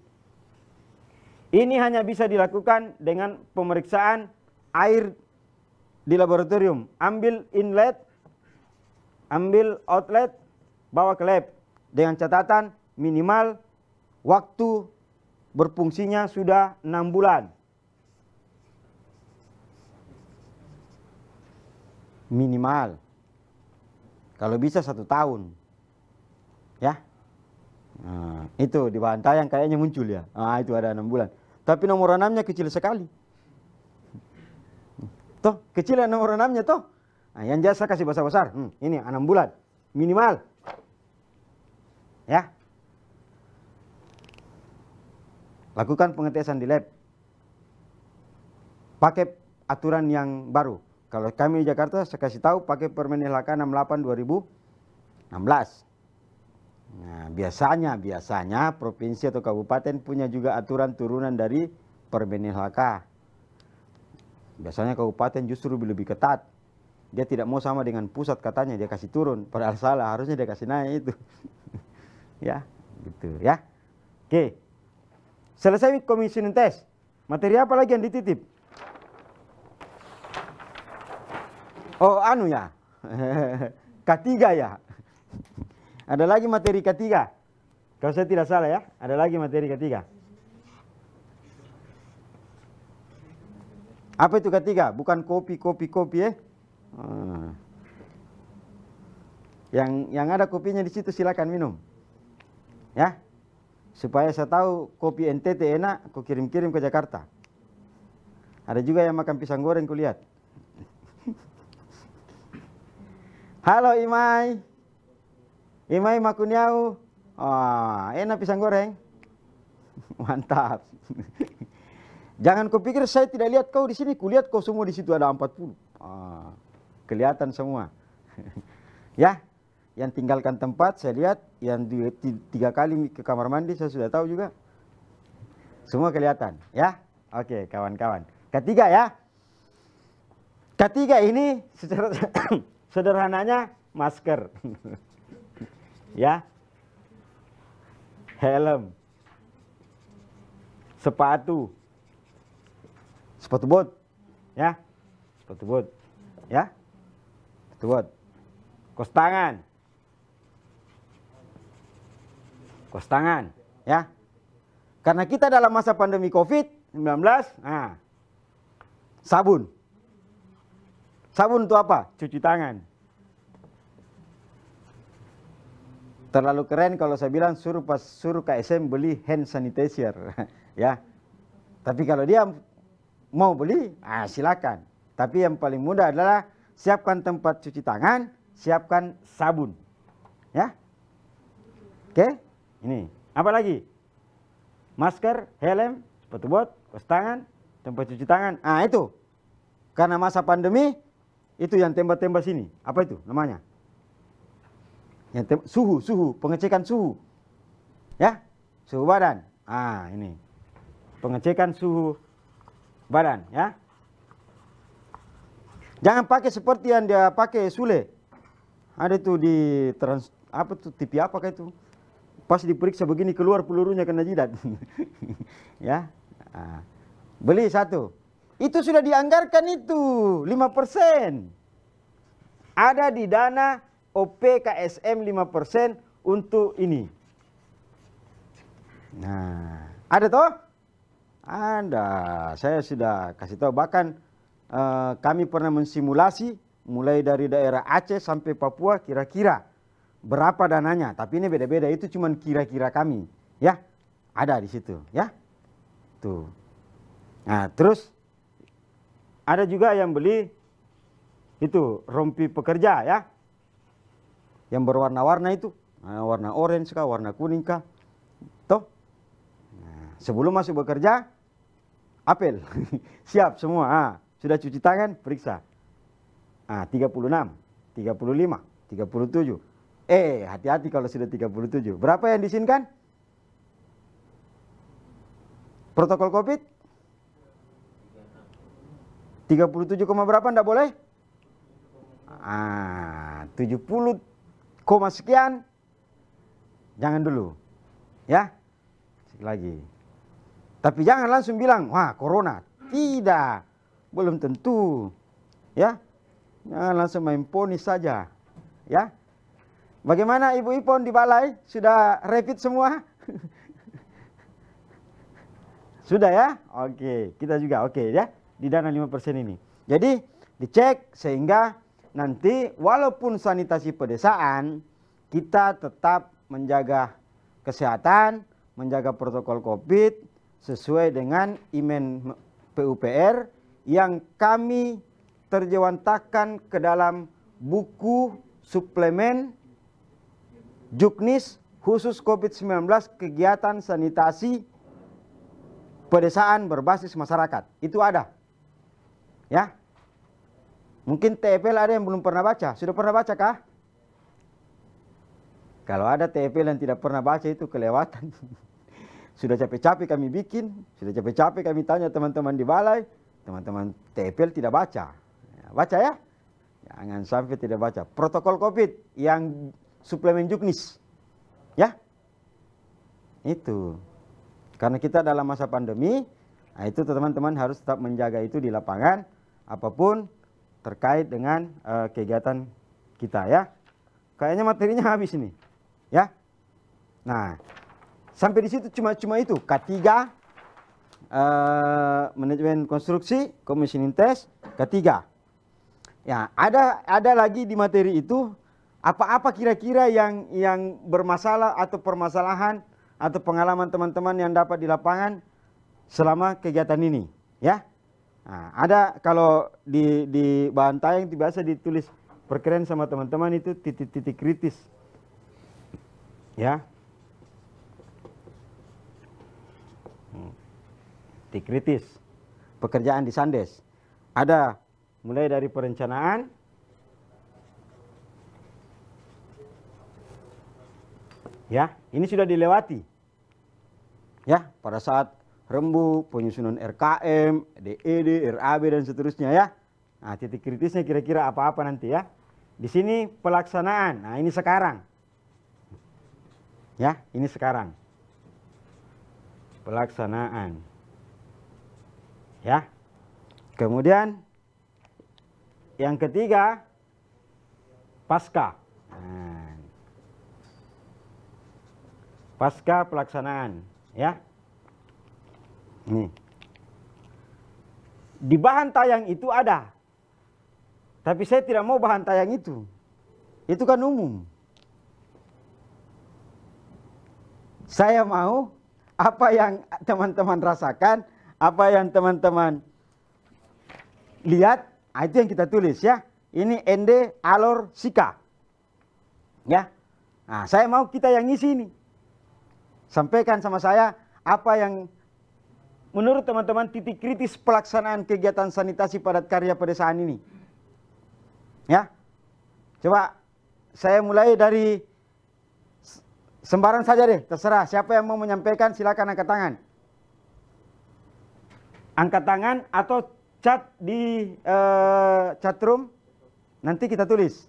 Ini hanya bisa dilakukan dengan pemeriksaan air di laboratorium. Ambil inlet, ambil outlet, bawa ke lab. Dengan catatan minimal waktu berfungsinya sudah 6 bulan. Minimal. Kalau bisa 1 tahun. Ya. Nah, itu di bahan tayang kayaknya muncul ya. Itu ada 6 bulan. Tapi nomor 6-nya kecil sekali. Toh, kecil nomor 6-nya toh. Nah, yang jasa kasih besar-besar. Ini 6 bulan. Minimal. Ya. Lakukan pengetesan di lab. Pakai aturan yang baru. Kalau kami di Jakarta, saya kasih tahu pakai Permen LHK 68 2016. Nah, biasanya provinsi atau kabupaten punya juga aturan turunan dari Permen LHK. Biasanya kabupaten justru lebih ketat. Dia tidak mau sama dengan pusat katanya, dia kasih turun. Padahal salah, harusnya dia kasih naik itu. Ya, gitu ya. Oke. Selesai commissioning test. Materi apa lagi yang dititip? Oh, ya. K3 ya. Ada lagi materi K3. Kalau saya tidak salah ya, ada lagi materi K3. Apa itu K3? Bukan kopi ya. Yang ada kopinya di situ silakan minum. Ya. Supaya saya tahu kopi NTT enak, aku kirim-kirim ke Jakarta. Ada juga yang makan pisang goreng kulihat. Halo Imai. Imai Makuniau. Enak pisang goreng. Mantap. Jangan kau pikir saya tidak lihat kau di sini, kulihat kau semua di situ ada 40. Kelihatan semua. Ya, yang tinggalkan tempat saya lihat, yang 3 kali ke kamar mandi saya sudah tahu juga. Semua kelihatan, ya. Oke, kawan-kawan. Ketiga ya. Ketiga ini secara sederhananya masker. Ya. Helm. Sepatu bot. Ya. Sepatu bot. Ya. Sepatu bot. Kos tangan. Kos tangan, ya. Karena kita dalam masa pandemi COVID-19, sabun. Sabun itu apa? Cuci tangan. Terlalu keren kalau saya bilang suruh KSM beli hand sanitizer. Ya. Tapi kalau dia mau beli, silakan. Tapi yang paling mudah adalah siapkan tempat cuci tangan, siapkan sabun. Ya. Oke, ini. Apa lagi? Masker, helm, sepatu bot, kaos tangan, tempat cuci tangan. Itu. Karena masa pandemi, itu yang tembak-tembak sini. Apa itu namanya? Yang suhu, pengecekan suhu. Ya, suhu badan. Ini. Pengecekan suhu badan, ya. Jangan pakai seperti yang dia pakai Sule. Ada itu di TV apakah itu? Pas diperiksa begini keluar pelurunya kena jidat. Ya. Beli satu. Itu sudah dianggarkan itu 5%. Ada di dana OPKSM 5% untuk ini. Nah, ada toh? Ada. Saya sudah kasih tahu, bahkan kami pernah mensimulasi mulai dari daerah Aceh sampai Papua kira-kira berapa dananya. Tapi ini beda-beda, itu cuma kira-kira kami, ya. Ada di situ, ya. Tuh. Nah, terus ada juga yang beli itu rompi pekerja, ya. Yang berwarna-warna itu, warna orange kah, warna kuning kah. Toh. Nah, sebelum masuk bekerja, apel. Siap semua. Sudah cuci tangan, periksa. 36, 35, 37. Hati-hati kalau sudah 37. Berapa yang diizinkan? Protokol COVID? 37, berapa enggak boleh? 70, sekian. Jangan dulu. Ya. Sekali lagi. Tapi jangan langsung bilang, wah corona. Tidak. Belum tentu. Ya. Jangan langsung main ponis saja. Ya. Bagaimana Ibu Ipon di balai? Sudah rapid semua? Sudah ya? Oke. Kita juga oke ya. Di dana 5% ini. Jadi dicek sehingga nanti walaupun sanitasi pedesaan, kita tetap menjaga kesehatan, menjaga protokol COVID sesuai dengan Imen PUPR yang kami terjemahkan ke dalam buku suplemen Juknis khusus COVID-19 kegiatan sanitasi pedesaan berbasis masyarakat. Itu ada. Ya. Mungkin TFL ada yang belum pernah baca. Sudah pernah baca kah? Kalau ada TFL yang tidak pernah baca itu kelewatan. Sudah capek-capek kami bikin, sudah capek-capek kami tanya teman-teman di balai, teman-teman TFL tidak baca. Baca ya? Jangan sampai tidak baca. Protokol COVID yang suplemen Juknis. Ya? Itu. Karena kita dalam masa pandemi, itu teman-teman harus tetap menjaga itu di lapangan, apapun terkait dengan kegiatan kita ya. Kayaknya materinya habis ini. Ya. Nah, sampai di situ cuma itu. K3 manajemen konstruksi, commissioning test, K3. Ya, ada lagi di materi itu apa-apa kira-kira yang bermasalah atau permasalahan atau pengalaman teman-teman yang dapat di lapangan selama kegiatan ini, ya. Nah, ada kalau di bahan tayang biasa ditulis perkeren sama teman-teman itu titik-titik kritis. Ya. Titik kritis. Pekerjaan di Sandes. Ada mulai dari perencanaan, ya, ini sudah dilewati. Ya, pada saat rembuk, penyusunan RKM, DED, RAB dan seterusnya ya. Nah, titik kritisnya kira-kira apa-apa nanti ya. Di sini pelaksanaan. Nah, ini sekarang. Ya, ini sekarang. Pelaksanaan. Ya. Kemudian yang ketiga pasca. Nah, pasca pelaksanaan, ya. Nih. Di bahan tayang itu ada. Tapi saya tidak mau bahan tayang itu. Itu kan umum. Saya mau apa yang teman-teman rasakan, apa yang teman-teman lihat, itu yang kita tulis ya. Ini ende, alor, sika. Ya. Nah, saya mau kita yang ngisi ini. Sampaikan sama saya apa yang menurut teman-teman titik kritis pelaksanaan kegiatan sanitasi padat karya pedesaan ini. Ya. Coba saya mulai dari sembarang saja deh, terserah. Siapa yang mau menyampaikan silakan angkat tangan. Angkat tangan atau chat di chat room, nanti kita tulis.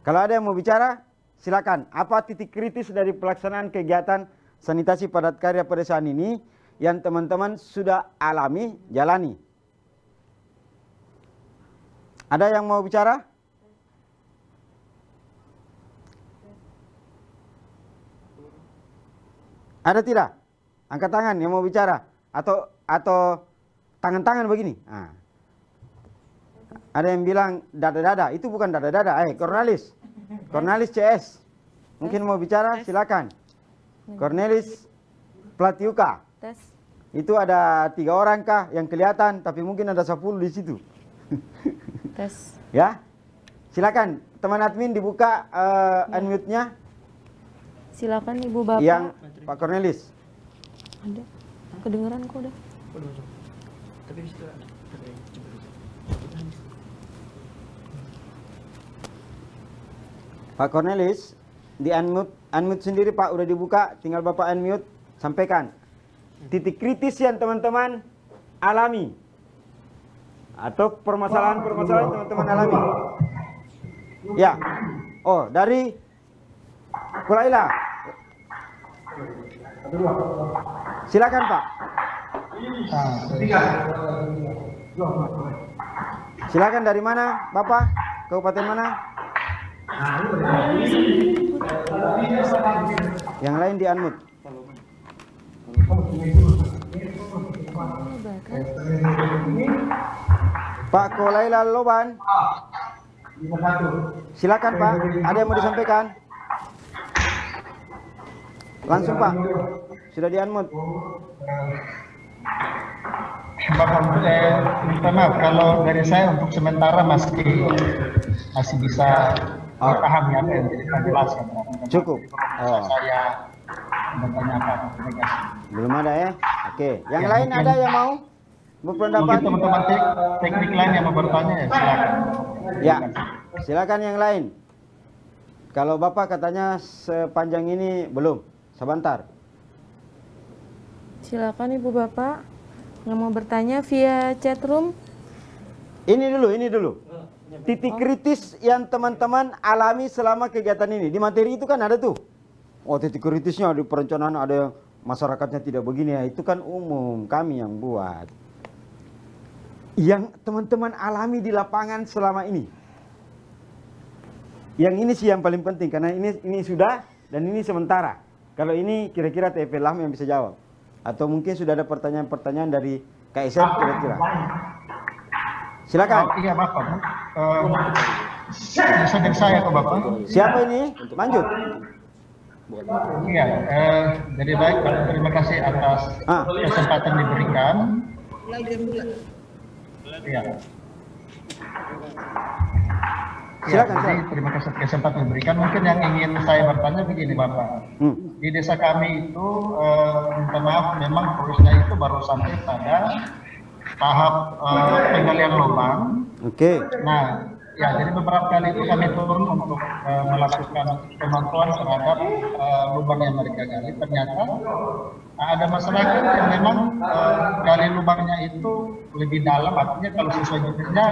Kalau ada yang mau bicara, silakan. Apa titik kritis dari pelaksanaan kegiatan sanitasi padat karya pedesaan ini yang teman-teman sudah alami, jalani? Ada yang mau bicara? Ada tidak? Angkat tangan yang mau bicara atau tangan-tangan begini. Nah. Ada yang bilang dada-dada, itu bukan dada-dada. Cornelis. Cornelis CS. Mungkin mau bicara, silakan. Cornelis Platiuka. Tes. Itu ada 3 orang kah yang kelihatan, tapi mungkin ada 10 di situ. Tes. Ya. Silakan, teman admin dibuka unmute-nya. Silakan Ibu Bapak. Yang Pak Cornelis. Ada. Kedengeran kok udah. Pak Cornelis, di unmute sendiri Pak, udah dibuka, tinggal Bapak unmute, sampaikan. Titik kritis yang teman-teman alami. Atau permasalahan-permasalahan teman-teman alami. Ya. Oh, dari Kulaila. Silakan Pak. Silakan, dari mana Bapak? Kabupaten mana? Yang lain di unmute. Pak Kulaila Loban. Silakan Pak, ada yang mau disampaikan? Langsung Pak, sudah di unmute. Bapak, minta maaf kalau dari saya untuk sementara masih bisa paham ya apa yang kita jelaskan. Cukup. Oh. Saya bertanya apa? Terima kasih. Belum ada ya? Oke. Yang Ya, lain mungkin- ada yang mau berpendapat? Mungkin teman-teman teknik lain yang mau bertanya ya silakan. Ya, silakan yang lain. Kalau Bapak katanya sepanjang ini belum, sebentar. Silakan Ibu Bapak. Yang mau bertanya via chat room. Ini dulu. Titik kritis yang teman-teman alami selama kegiatan ini. Di materi itu kan ada tuh. Oh, titik kritisnya di perencanaan ada yang masyarakatnya tidak begini ya. Itu kan umum, kami yang buat. Yang teman-teman alami di lapangan selama ini. Yang ini sih yang paling penting karena ini sudah dan ini sementara. Kalau ini kira-kira TP Lam yang bisa jawab. Atau mungkin sudah ada pertanyaan-pertanyaan dari KSR kira-kira. Silakan. Oh, iya Bapak. Bisa dari saya ke Bapak. Siapa ini? Lanjut. Iya, jadi baik Pak, terima kasih atas kesempatan diberikan. Iya. Silakan, jadi terima kasih atas kesempatan diberikan. Mungkin yang ingin saya bertanya begini Bapak. Di desa kami itu, minta maaf, memang prosesnya itu baru sampai pada tahap penggalian lubang. Oke. Nah, ya jadi beberapa kali itu kami turun untuk melakukan pemantauan terhadap lubang yang mereka gali. Ternyata ada masyarakat yang memang gali lubangnya itu lebih dalam, artinya kalau sesuai jenisnya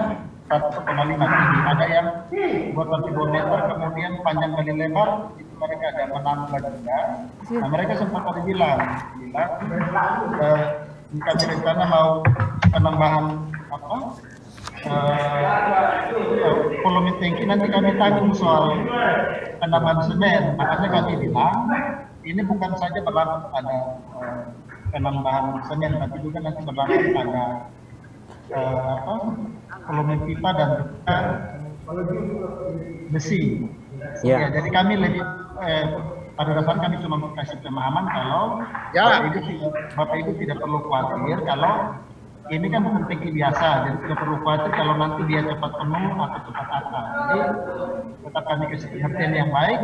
1,5 tinggi. Ada yang buatan 3 meter, kemudian panjang kali lebar, itu mereka ada menambah juga. Nah, mereka sempat ada bilang kami rencana mau penambahan volume tangki, nanti kami tanggung soal penambahan semen. Makanya kami bilang ini bukan saja berlaku pada penambahan semen, tapi juga nanti berlaku pada volume pipa dan juga besi. Ya, jadi kami lebih pada dasarnya kami cuma kasih pemahaman kalau Bapak Ibu tidak perlu khawatir kalau ini kan bukan tangki biasa, jadi tidak perlu khawatir kalau nanti dia cepat penuh atau cepat apa. Jadi tetap kami kasih pengertian yang baik.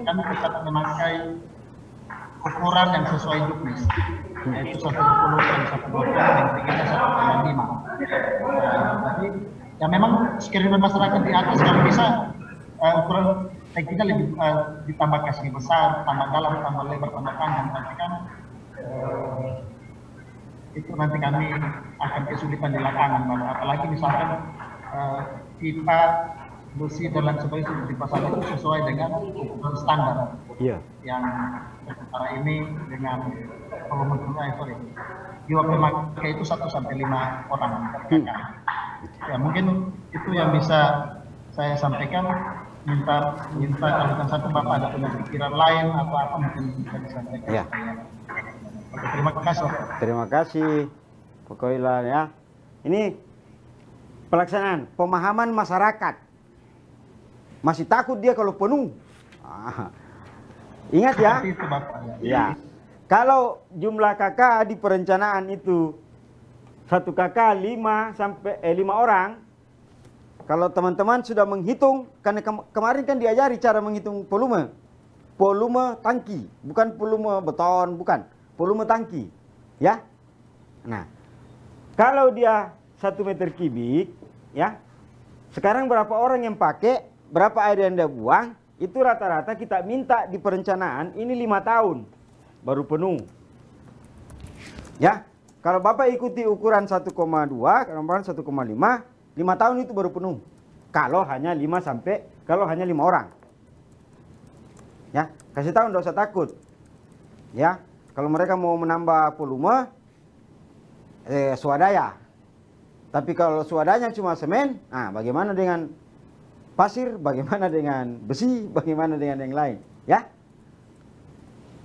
Kami tetap memakai ukuran yang sesuai juknis, yaitu 120 dan 120 dan tingginya 1,5. Jadi ya memang sekiranya masyarakat di atas kalau bisa ukuran tangkinya lebih ditambah kasih besar, tambah dalam, tambah lebar, tambah panjang, tapi kan itu nanti kami akan kesulitan di lapangan, apalagi misalkan pipa besi dan lain sebagainya sudah dipasang itu sesuai dengan ukuran standar yang sementara ini dengan volume jiwa pemakai itu 1 sampai 5 orang per kakak. Ya mungkin itu yang bisa saya sampaikan. Minta kalau kan satu Bapak ada punya pikiran lain atau apa mungkin bisa disampaikan. Ya. Oke, terima kasih. Terima kasih pokoknya ya. Ini pelaksanaan pemahaman masyarakat. Masih takut dia kalau penuh. Ingat ya. Itu, Bapak, ya. Kalau jumlah kakak di perencanaan itu satu kakak 5 orang. Kalau teman-teman sudah menghitung, karena kemarin kan diajari cara menghitung volume tangki, bukan volume beton, bukan volume tangki, ya. Nah, kalau dia 1 meter kubik, ya, sekarang berapa orang yang pakai, berapa air yang dia buang, itu rata-rata kita minta di perencanaan ini 5 tahun baru penuh, ya. Kalau Bapak ikuti ukuran 1,2, ukuran 1,5, 5 tahun itu baru penuh. Kalau hanya 5 orang. Ya, kasih tahu enggak usah takut. Ya, kalau mereka mau menambah volume swadaya. Tapi kalau swadanya cuma semen, nah bagaimana dengan pasir, bagaimana dengan besi, bagaimana dengan yang lain, ya?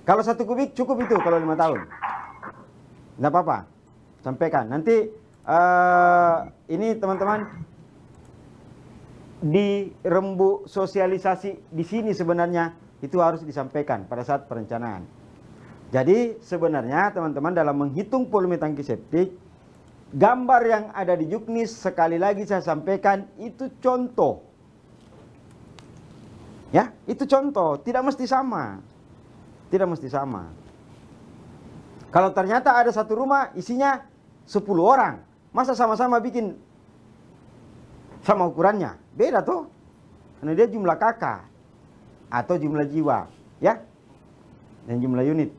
Kalau 1 kubik cukup itu kalau 5 tahun. Enggak apa-apa. Sampaikan. Nanti ini teman-teman di rembuk sosialisasi di sini sebenarnya itu harus disampaikan pada saat perencanaan. Jadi sebenarnya teman-teman dalam menghitung volume tangki septik, gambar yang ada di juknis sekali lagi saya sampaikan itu contoh. Ya, itu contoh, tidak mesti sama. Tidak mesti sama. Kalau ternyata ada satu rumah isinya 10 orang, masa sama-sama bikin sama ukurannya? Beda tuh. Karena dia jumlah kakak atau jumlah jiwa, ya, dan jumlah unit.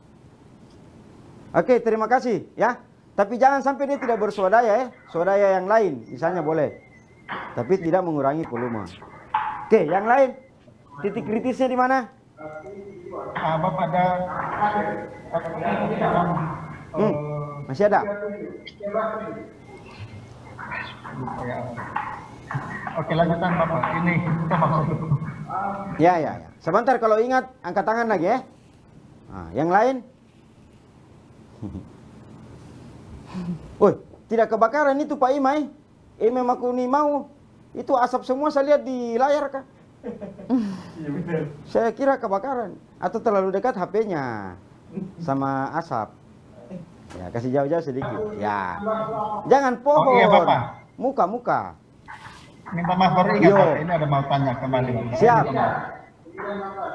Oke, terima kasih, ya. Tapi jangan sampai dia tidak berswadaya, ya. Swadaya yang lain, misalnya boleh, tapi tidak mengurangi volume. Oke, yang lain, titik kritisnya di mana? Bapak ada masih ada? Oke, lanjutan Bapak. Ini kita maksud. Ya. Sebentar, kalau ingat angkat tangan lagi ya. Nah, yang lain? Woi, tidak kebakaran itu Pak Imai. Memang aku nih mau. Itu asap semua saya lihat di layar kah? Saya kira kebakaran atau terlalu dekat HP-nya sama asap. Ya, kasih jauh-jauh sedikit. Ya. Jangan pohon. Oh, iya, Bapak. Muka. Minta maaf baru ingat Bapak, ini ada mau tanya kembali. Siap.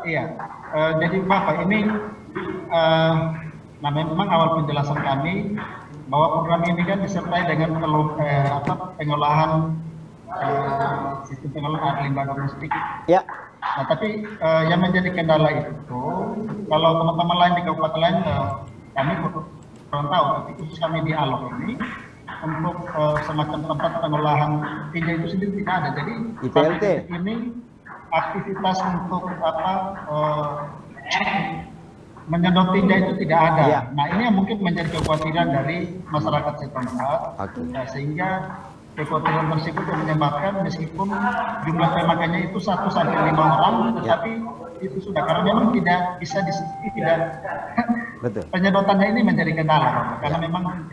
Iya. Jadi Bapak ini memang awal penjelasan kami bahwa program ini kan disertai dengan pengolahan sistem pengolahan limbah domestik. Ya. Nah, tapi yang menjadi kendala itu, kalau teman-teman lain di kabupaten lain, kami kurang tahu, tapi khusus kami di Alok ini, untuk semacam tempat pengolahan tinja itu sendiri tidak ada. Jadi IPLT ini aktivitas untuk menyedot tinja itu tidak ada. Ya. Nah, ini yang mungkin menjadi kekhawatiran dari masyarakat setempat, sehingga kekhawatiran tersebut yang menyebabkan meskipun jumlah pemakainya itu 1 sampai 5 orang, tetapi itu sudah karena memang tidak bisa tidak. Betul. Penyedotannya ini menjadi kendala, karena memang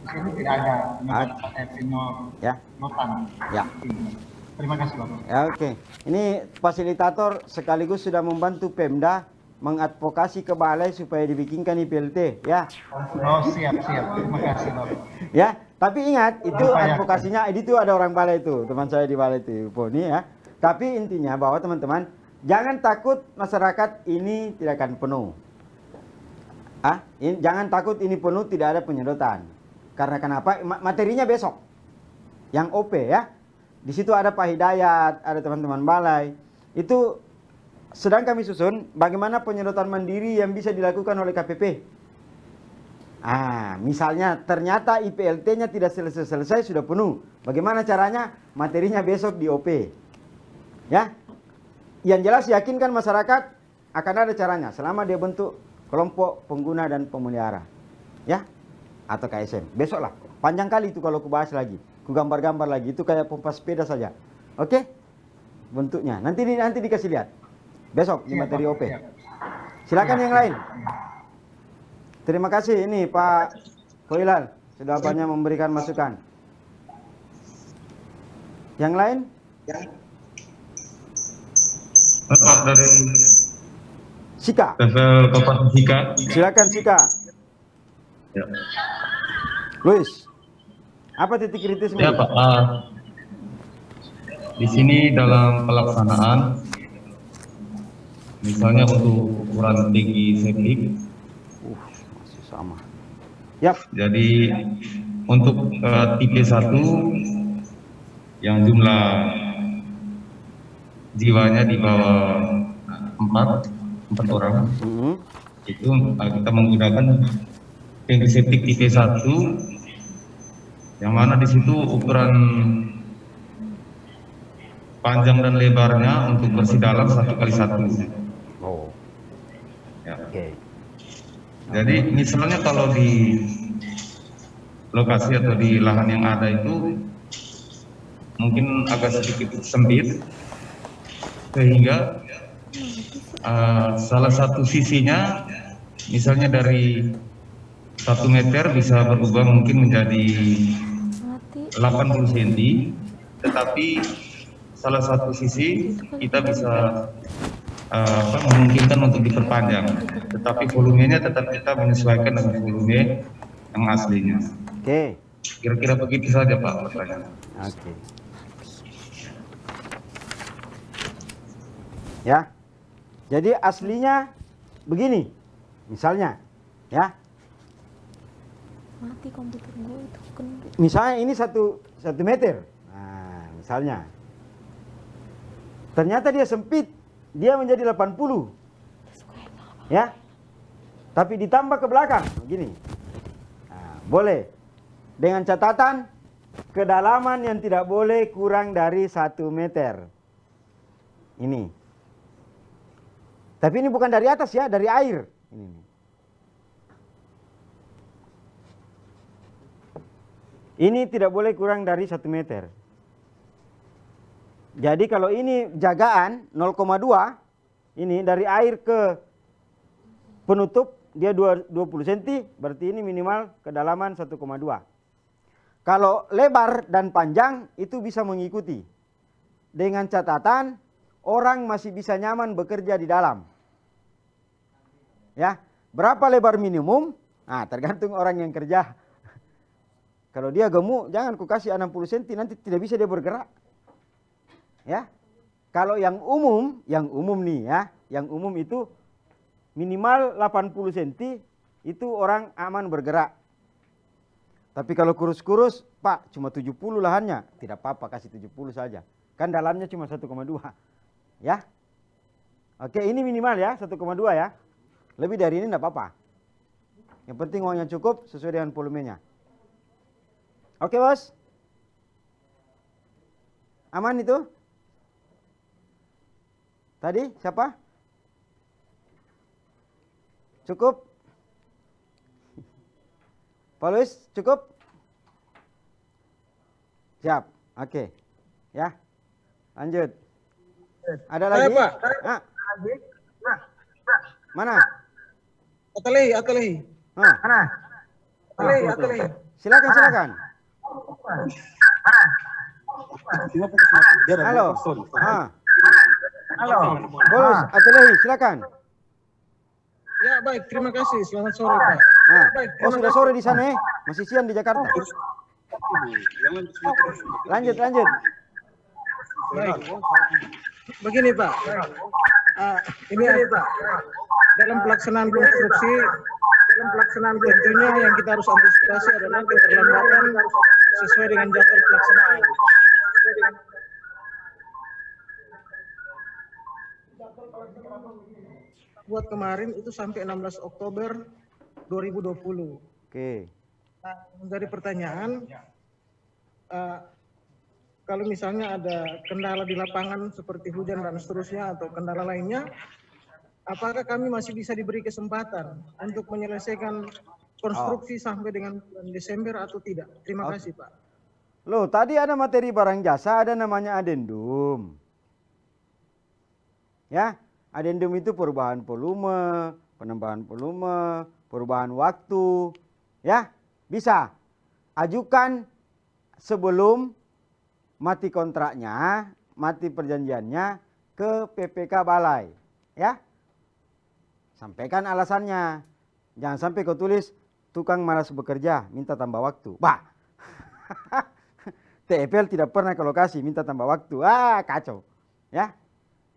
di sini tidak ada penyedotan. Ya. Terima kasih Bapak. Ya, oke. Ini fasilitator sekaligus sudah membantu Pemda mengadvokasi ke balai supaya dibikinkan IPLT, ya. Oh, siap. Terima kasih Bapak. Ya, tapi ingat itu Upayakan. advokasinya itu ada orang balai itu, teman saya di balai itu, Poni ya. Tapi intinya bahwa teman-teman jangan takut masyarakat ini tidak akan penuh. Jangan takut ini penuh tidak ada penyedotan. Karena kenapa? Materinya besok. Yang OP ya. Di situ ada Pak Hidayat, ada teman-teman balai. Itu sedang kami susun bagaimana penyedotan mandiri yang bisa dilakukan oleh KPP. Misalnya ternyata IPLT-nya tidak selesai sudah penuh. Bagaimana caranya? Materinya besok di OP. Ya. Yang jelas yakinkan masyarakat akan ada caranya selama dia bentuk kelompok pengguna dan pemelihara. Ya. Atau KSM. Besok lah. Panjang kali itu kalau aku bahas lagi. Ku gambar-gambar lagi. Itu kayak pompa sepeda saja. Oke? Bentuknya. Nanti dikasih lihat. Besok di materi OP. Silakan yang lain. Terima kasih ini Pak Koilal sudah banyak memberikan masukan. Yang lain? Bapak dari Sika. level Bapak Sika. Silakan Sika. Ya, Luis. Apa titik kritis? ya Pak. Di sini dalam pelaksanaan, misalnya untuk ukuran tinggi septic, Masih sama. Yap. jadi untuk tipe 1 yang jumlah jiwanya di bawah 4 orang, itu kita menggunakan tinggi septic tipe 1 yang mana di situ ukuran panjang dan lebarnya untuk bersih dalam 1x1. Oh. Ya. Oke. Jadi misalnya kalau di lokasi atau di lahan yang ada itu mungkin agak sedikit sempit, sehingga salah satu sisinya misalnya dari 1 meter bisa berubah mungkin menjadi 80 cm, tetapi salah satu sisi kita bisa memungkinkan untuk diperpanjang, tetapi volumenya tetap kita menyesuaikan dengan volume yang aslinya. Oke. Kira-kira begitu saja Pak pertanyaan. Oke. Ya. Jadi aslinya begini. Misalnya, ya. Mati komputer gue itu Misalnya ini 1 meter. Nah, misalnya. Ternyata dia sempit, dia menjadi 80. Ya. Tapi ditambah ke belakang, begini. Nah, boleh. Dengan catatan kedalaman yang tidak boleh kurang dari 1 meter. Ini. Tapi ini bukan dari atas ya, dari air. Ini tidak boleh kurang dari 1 meter. Jadi kalau ini jagaan 0,2, ini dari air ke penutup dia 20 cm, berarti ini minimal kedalaman 1,2. Kalau lebar dan panjang itu bisa mengikuti. Dengan catatan orang masih bisa nyaman bekerja di dalam. Ya, berapa lebar minimum? Nah, tergantung orang yang kerja. Kalau dia gemuk, jangan ku kasih 60 cm, nanti tidak bisa dia bergerak. Ya. Kalau yang umum nih ya, yang umum itu minimal 80 cm itu orang aman bergerak. Tapi kalau kurus-kurus, Pak, cuma 70 lahannya, tidak apa-apa kasih 70 saja. Kan dalamnya cuma 1,2. Ya. Oke, ini minimal ya, 1,2 ya. Lebih dari ini tidak apa-apa. Yang penting uangnya cukup sesuai dengan volumenya. Oke, Bos? Aman itu? Tadi siapa? Cukup? Pak Luis, cukup? Siap. Oke. Ya. Lanjut. Ada lagi? Pak. Mana? Atali. Mana? Atali. Silakan. Halo. Halo. Bos, Atelehi, silakan. Ya baik, terima kasih. Selamat sore Pak. Baik, Oh sudah sore di sana masih siang di Jakarta. Lanjut. Baik. Begini Pak. Ini Pak. Dalam pelaksanaan konstruksi, tentunya yang kita harus antisipasi adalah keterlambatan sesuai dengan jadwal pelaksanaan. Buat kemarin itu sampai 16 Oktober 2020. Oke. Nah, dari pertanyaan, kalau misalnya ada kendala di lapangan seperti hujan dan seterusnya atau kendala lainnya, apakah kami masih bisa diberi kesempatan untuk menyelesaikan konstruksi sampai dengan bulan Desember atau tidak? Terima kasih Pak. Loh, tadi ada materi barang jasa, ada namanya adendum. Ya, adendum itu perubahan volume, penambahan volume, perubahan waktu. Ya, bisa ajukan sebelum mati kontraknya, mati perjanjiannya ke PPK Balai. Ya, sampaikan alasannya. Jangan sampai kau tulis tukang malas bekerja, minta tambah waktu. Bah, TFL tidak pernah ke lokasi minta tambah waktu. Kacau. Ya,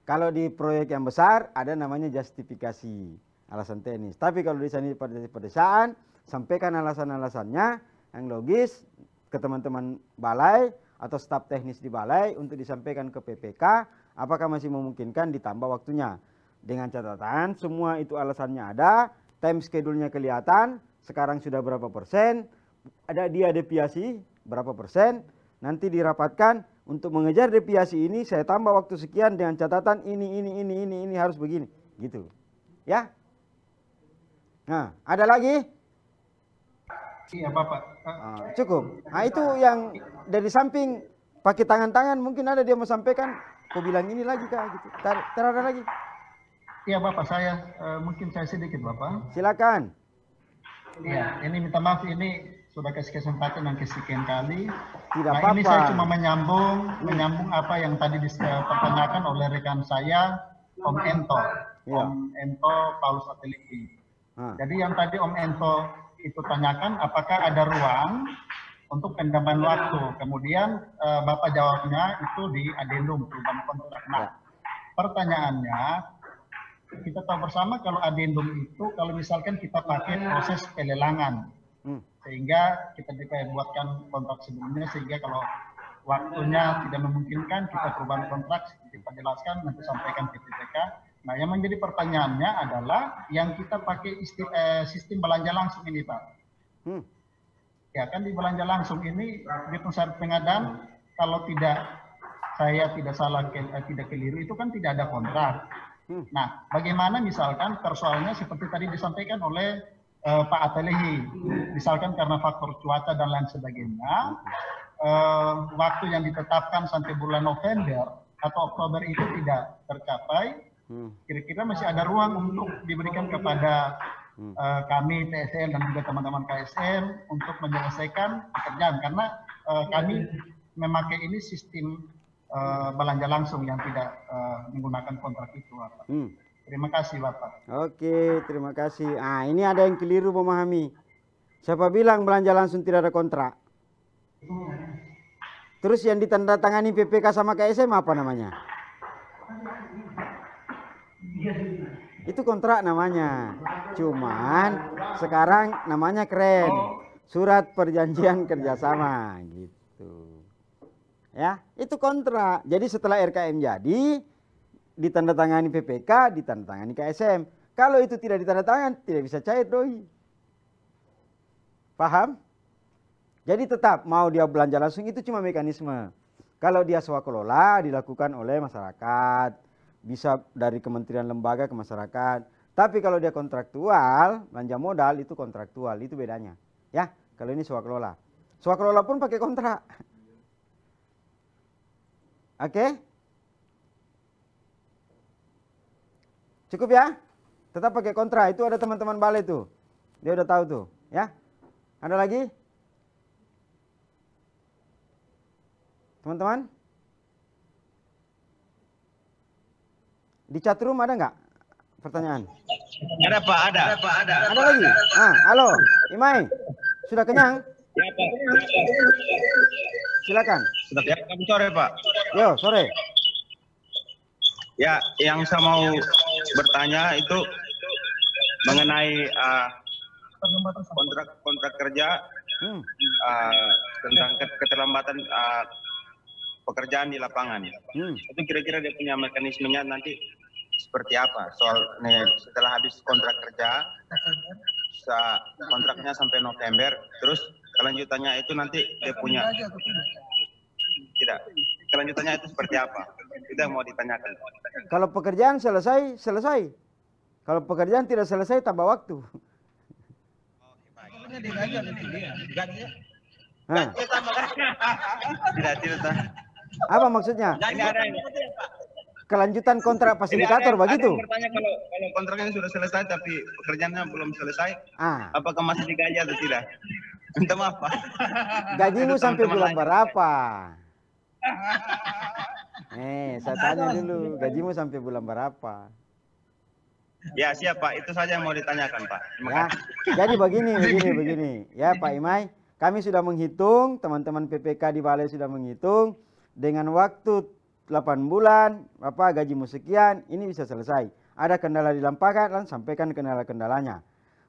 kalau di proyek yang besar ada namanya justifikasi alasan teknis. Tapi kalau di sana pada pedesaan, sampaikan alasan-alasannya yang logis ke teman-teman balai atau staf teknis di balai untuk disampaikan ke PPK. Apakah masih memungkinkan ditambah waktunya? Dengan catatan semua itu alasannya ada, time schedule-nya kelihatan, sekarang sudah berapa persen, ada dia deviasi berapa persen, nanti dirapatkan untuk mengejar deviasi ini saya tambah waktu sekian dengan catatan ini harus begini, gitu. Ya. Nah, ada lagi? Iya Bapak. Cukup. Nah itu yang dari samping pakai tangan-tangan mungkin ada dia mau sampaikan, kau bilang ini lagi kak, gitu. Ada lagi? Iya Bapak, mungkin saya sedikit Bapak. Silakan. Iya, ini minta maaf ini sudah kasih kesempatan yang kesekian kali. Tidak nah, apa-apa. Ini saya cuma menyambung apa yang tadi dipertanyakan oleh rekan saya, Om Ento, Ya. Om Ento Paulus Ateliki. Jadi yang tadi Om Ento itu tanyakan, apakah ada ruang untuk penambahan waktu? Kemudian Bapak jawabnya itu di adendum perubahan kontrak. Nah, pertanyaannya, kita tahu bersama kalau adendum itu kalau misalkan kita pakai proses pelelangan, sehingga kita buatkan kontrak sebelumnya, sehingga kalau waktunya tidak memungkinkan kita perubahan kontrak seperti Pak jelaskan nanti sampaikan ke PPK. Nah, yang menjadi pertanyaannya adalah yang kita pakai sistem belanja langsung ini Pak. Ya kan di belanja langsung ini di syarat pengadaan kalau saya tidak salah tidak keliru itu kan tidak ada kontrak. Nah, bagaimana misalkan persoalannya seperti tadi disampaikan oleh Pak Atelehi, misalkan karena faktor cuaca dan lain sebagainya, waktu yang ditetapkan sampai bulan November atau Oktober itu tidak tercapai, kira-kira masih ada ruang untuk diberikan kepada kami TSL dan juga teman-teman KSM untuk menyelesaikan pekerjaan, karena kami memakai ini sistem belanja langsung yang tidak menggunakan kontrak itu Bapak. Terima kasih Bapak. Oke, terima kasih. Ini ada yang keliru memahami. Siapa bilang belanja langsung tidak ada kontrak? Terus yang ditandatangani PPK sama KSM apa namanya? Itu kontrak namanya. Cuman sekarang namanya keren. Surat perjanjian kerjasama gitu. Ya, itu kontrak. Jadi setelah RKM jadi, ditandatangani PPK, ditandatangani KSM. Kalau itu tidak ditandatangani, tidak bisa cair doi. Paham? Jadi tetap mau dia belanja langsung itu cuma mekanisme. Kalau dia swakelola dilakukan oleh masyarakat, bisa dari kementerian lembaga ke masyarakat. Tapi kalau dia kontraktual, belanja modal itu kontraktual, itu bedanya. Ya, kalau ini swakelola. Swakelola pun pakai kontrak. Oke? Cukup ya? Tetap pakai kontra. Itu ada teman-teman balai tuh. Dia udah tahu tuh, ya. Ada lagi? Teman-teman? Di chat room ada nggak pertanyaan? Ada Pak, ada. Ada lagi? Halo, Imai, sudah kenyang? Ya Pak. Silakan. Sudah ya, sore Pak. Yo, sore. Ya, yang saya mau bertanya itu mengenai kontrak kerja tentang keterlambatan pekerjaan di lapangan. Itu kira-kira dia punya mekanismenya nanti seperti apa? Soal setelah habis kontrak kerja, kontraknya sampai November, terus kelanjutannya itu nanti dia punya tidak. Kelanjutannya itu seperti apa? Itu yang mau ditanyakan. Kalau pekerjaan selesai, selesai. Kalau pekerjaan tidak selesai, tambah waktu. Tidak. Apa maksudnya? Ini ada yang Kelanjutan kontrak fasilitator begitu? Ada yang bertanya kalau kontraknya sudah selesai tapi pekerjaannya belum selesai, apakah masih digaji atau tidak? Minta maaf Pak. Gajimu sampai bulan berapa? Saya tanya dulu, gajimu sampai bulan berapa? Ya siap Pak, itu saja yang mau ditanyakan Pak. Ya, jadi begini. Ya Pak Imai, kami sudah menghitung, teman-teman PPK di balai sudah menghitung, dengan waktu 8 bulan, Bapak gajimu sekian, ini bisa selesai. Ada kendala di lapangan, sampaikan kendala-kendalanya.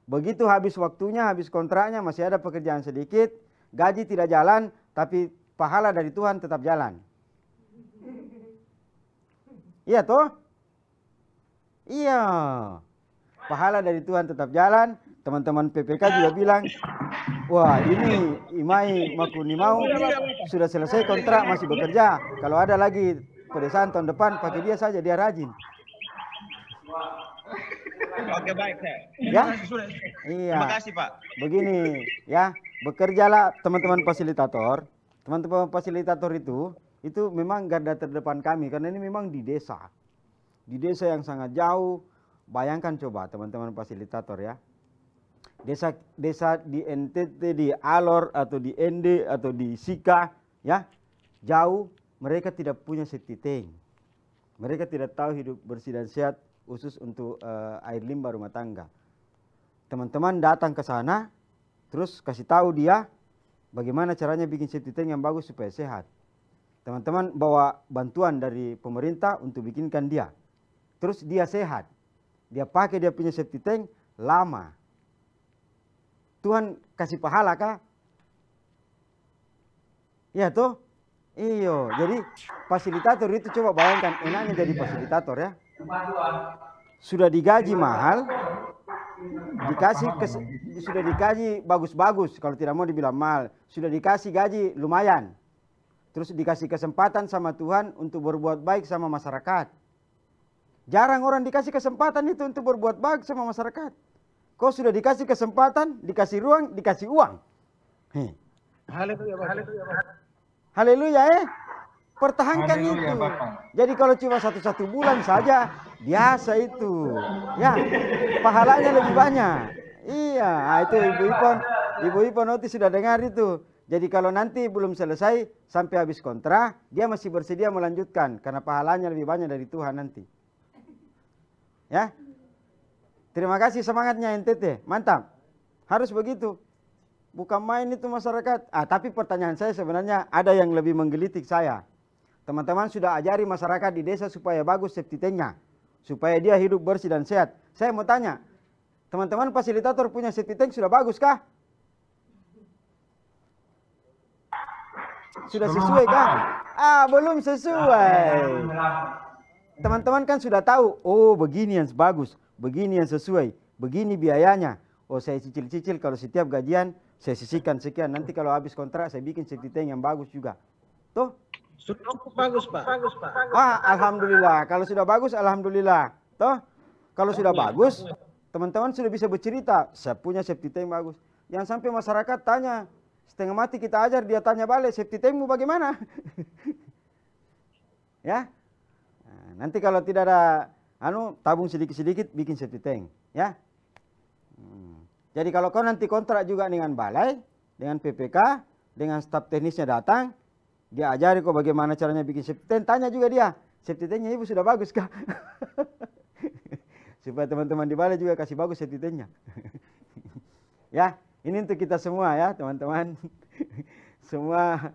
Begitu habis waktunya, habis kontraknya, masih ada pekerjaan sedikit, gaji tidak jalan, tapi pahala dari Tuhan tetap jalan. Iya toh? Iya. Pahala dari Tuhan tetap jalan. Teman-teman PPK juga bilang, wah ini Imai Makunimau sudah selesai kontrak, masih bekerja. Kalau ada lagi pedesaan tahun depan, pakai dia saja, dia rajin. Oke baik saya. Ya? Iya. Terima kasih Pak. Begini ya, bekerjalah teman-teman fasilitator. Teman-teman fasilitator itu memang garda terdepan kami, karena ini memang di desa. Di desa yang sangat jauh. Bayangkan coba teman-teman fasilitator ya. Desa di NTT, di Alor, atau di ND, atau di Sika, ya, jauh, mereka tidak punya safety tank. Mereka tidak tahu hidup bersih dan sehat, khusus untuk air limbah rumah tangga. Teman-teman datang ke sana, terus kasih tahu dia bagaimana caranya bikin safety tank yang bagus supaya sehat. Teman-teman bawa bantuan dari pemerintah untuk bikinkan dia. Terus dia sehat. Dia pakai dia punya safety tank lama. Tuhan kasih pahala kah? Iya toh? Iyo, jadi fasilitator itu coba bayangkan, enaknya jadi fasilitator ya. Sudah digaji mahal, sudah dikaji bagus-bagus, kalau tidak mau dibilang mahal. Sudah dikasih gaji lumayan. Terus dikasih kesempatan sama Tuhan untuk berbuat baik sama masyarakat. Jarang orang dikasih kesempatan itu untuk berbuat baik sama masyarakat. Kau sudah dikasih kesempatan, dikasih ruang, dikasih uang. Haleluya pertahankan Haleluya, itu. Bapak. Jadi kalau cuma satu bulan saja, biasa itu. Ya, pahalanya lebih banyak. Iya, itu Ibu Ipon Oti sudah dengar itu. Jadi kalau nanti belum selesai sampai habis kontrak, dia masih bersedia melanjutkan karena pahalanya lebih banyak dari Tuhan nanti. Ya. Terima kasih semangatnya NTT. Mantap. Harus begitu. Bukan main itu masyarakat. Tapi pertanyaan saya sebenarnya ada yang lebih menggelitik saya. Teman-teman sudah ajari masyarakat di desa supaya bagus safety tank-nya. Supaya dia hidup bersih dan sehat. Saya mau tanya, teman-teman fasilitator punya safety tank sudah bagus kah? Sudah sesuai kah? Belum sesuai. Teman-teman kan sudah tahu, oh begini yang bagus, begini yang sesuai, begini biayanya. Oh saya cicil-cicil, kalau setiap gajian saya sisihkan sekian. Nanti kalau habis kontrak saya bikin safety tank yang bagus juga. Tuh. Sudah bagus Pak. Alhamdulillah. Kalau sudah bagus, alhamdulillah. Tuh. Kalau sudah bagus, teman-teman sudah bisa bercerita, saya punya safety tank bagus. Jangan sampai masyarakat tanya, setengah mati kita ajar, dia tanya balik, safety tankmu bagaimana? Ya. Nanti kalau tidak ada tabung sedikit-sedikit bikin safety tank, ya. Jadi kalau kau nanti kontrak juga dengan balai, dengan PPK, dengan staf teknisnya datang, dia ajari kau bagaimana caranya bikin safety tank, tanya juga dia, safety tanknya ibu sudah bagus kah? Supaya teman-teman di balai juga kasih bagus safety tanknya. Ya, ini untuk kita semua ya teman-teman. Semua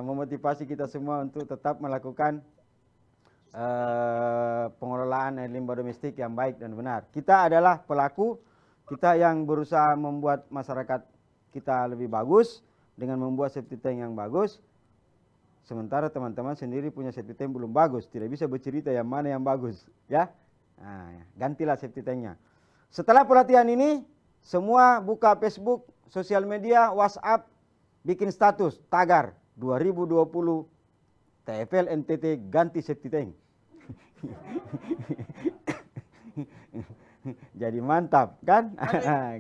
memotivasi kita semua untuk tetap melakukan pengelolaan air limbah domestik yang baik dan benar. Kita adalah pelaku, kita yang berusaha membuat masyarakat kita lebih bagus dengan membuat safety tank yang bagus. Sementara teman-teman sendiri punya safety tank belum bagus, tidak bisa bercerita yang mana yang bagus, ya. Nah, gantilah safety tanknya. Setelah pelatihan ini, semua buka Facebook, sosial media, WhatsApp, bikin status tagar 2020 TFL NTT ganti safety tank. Jadi mantap kan?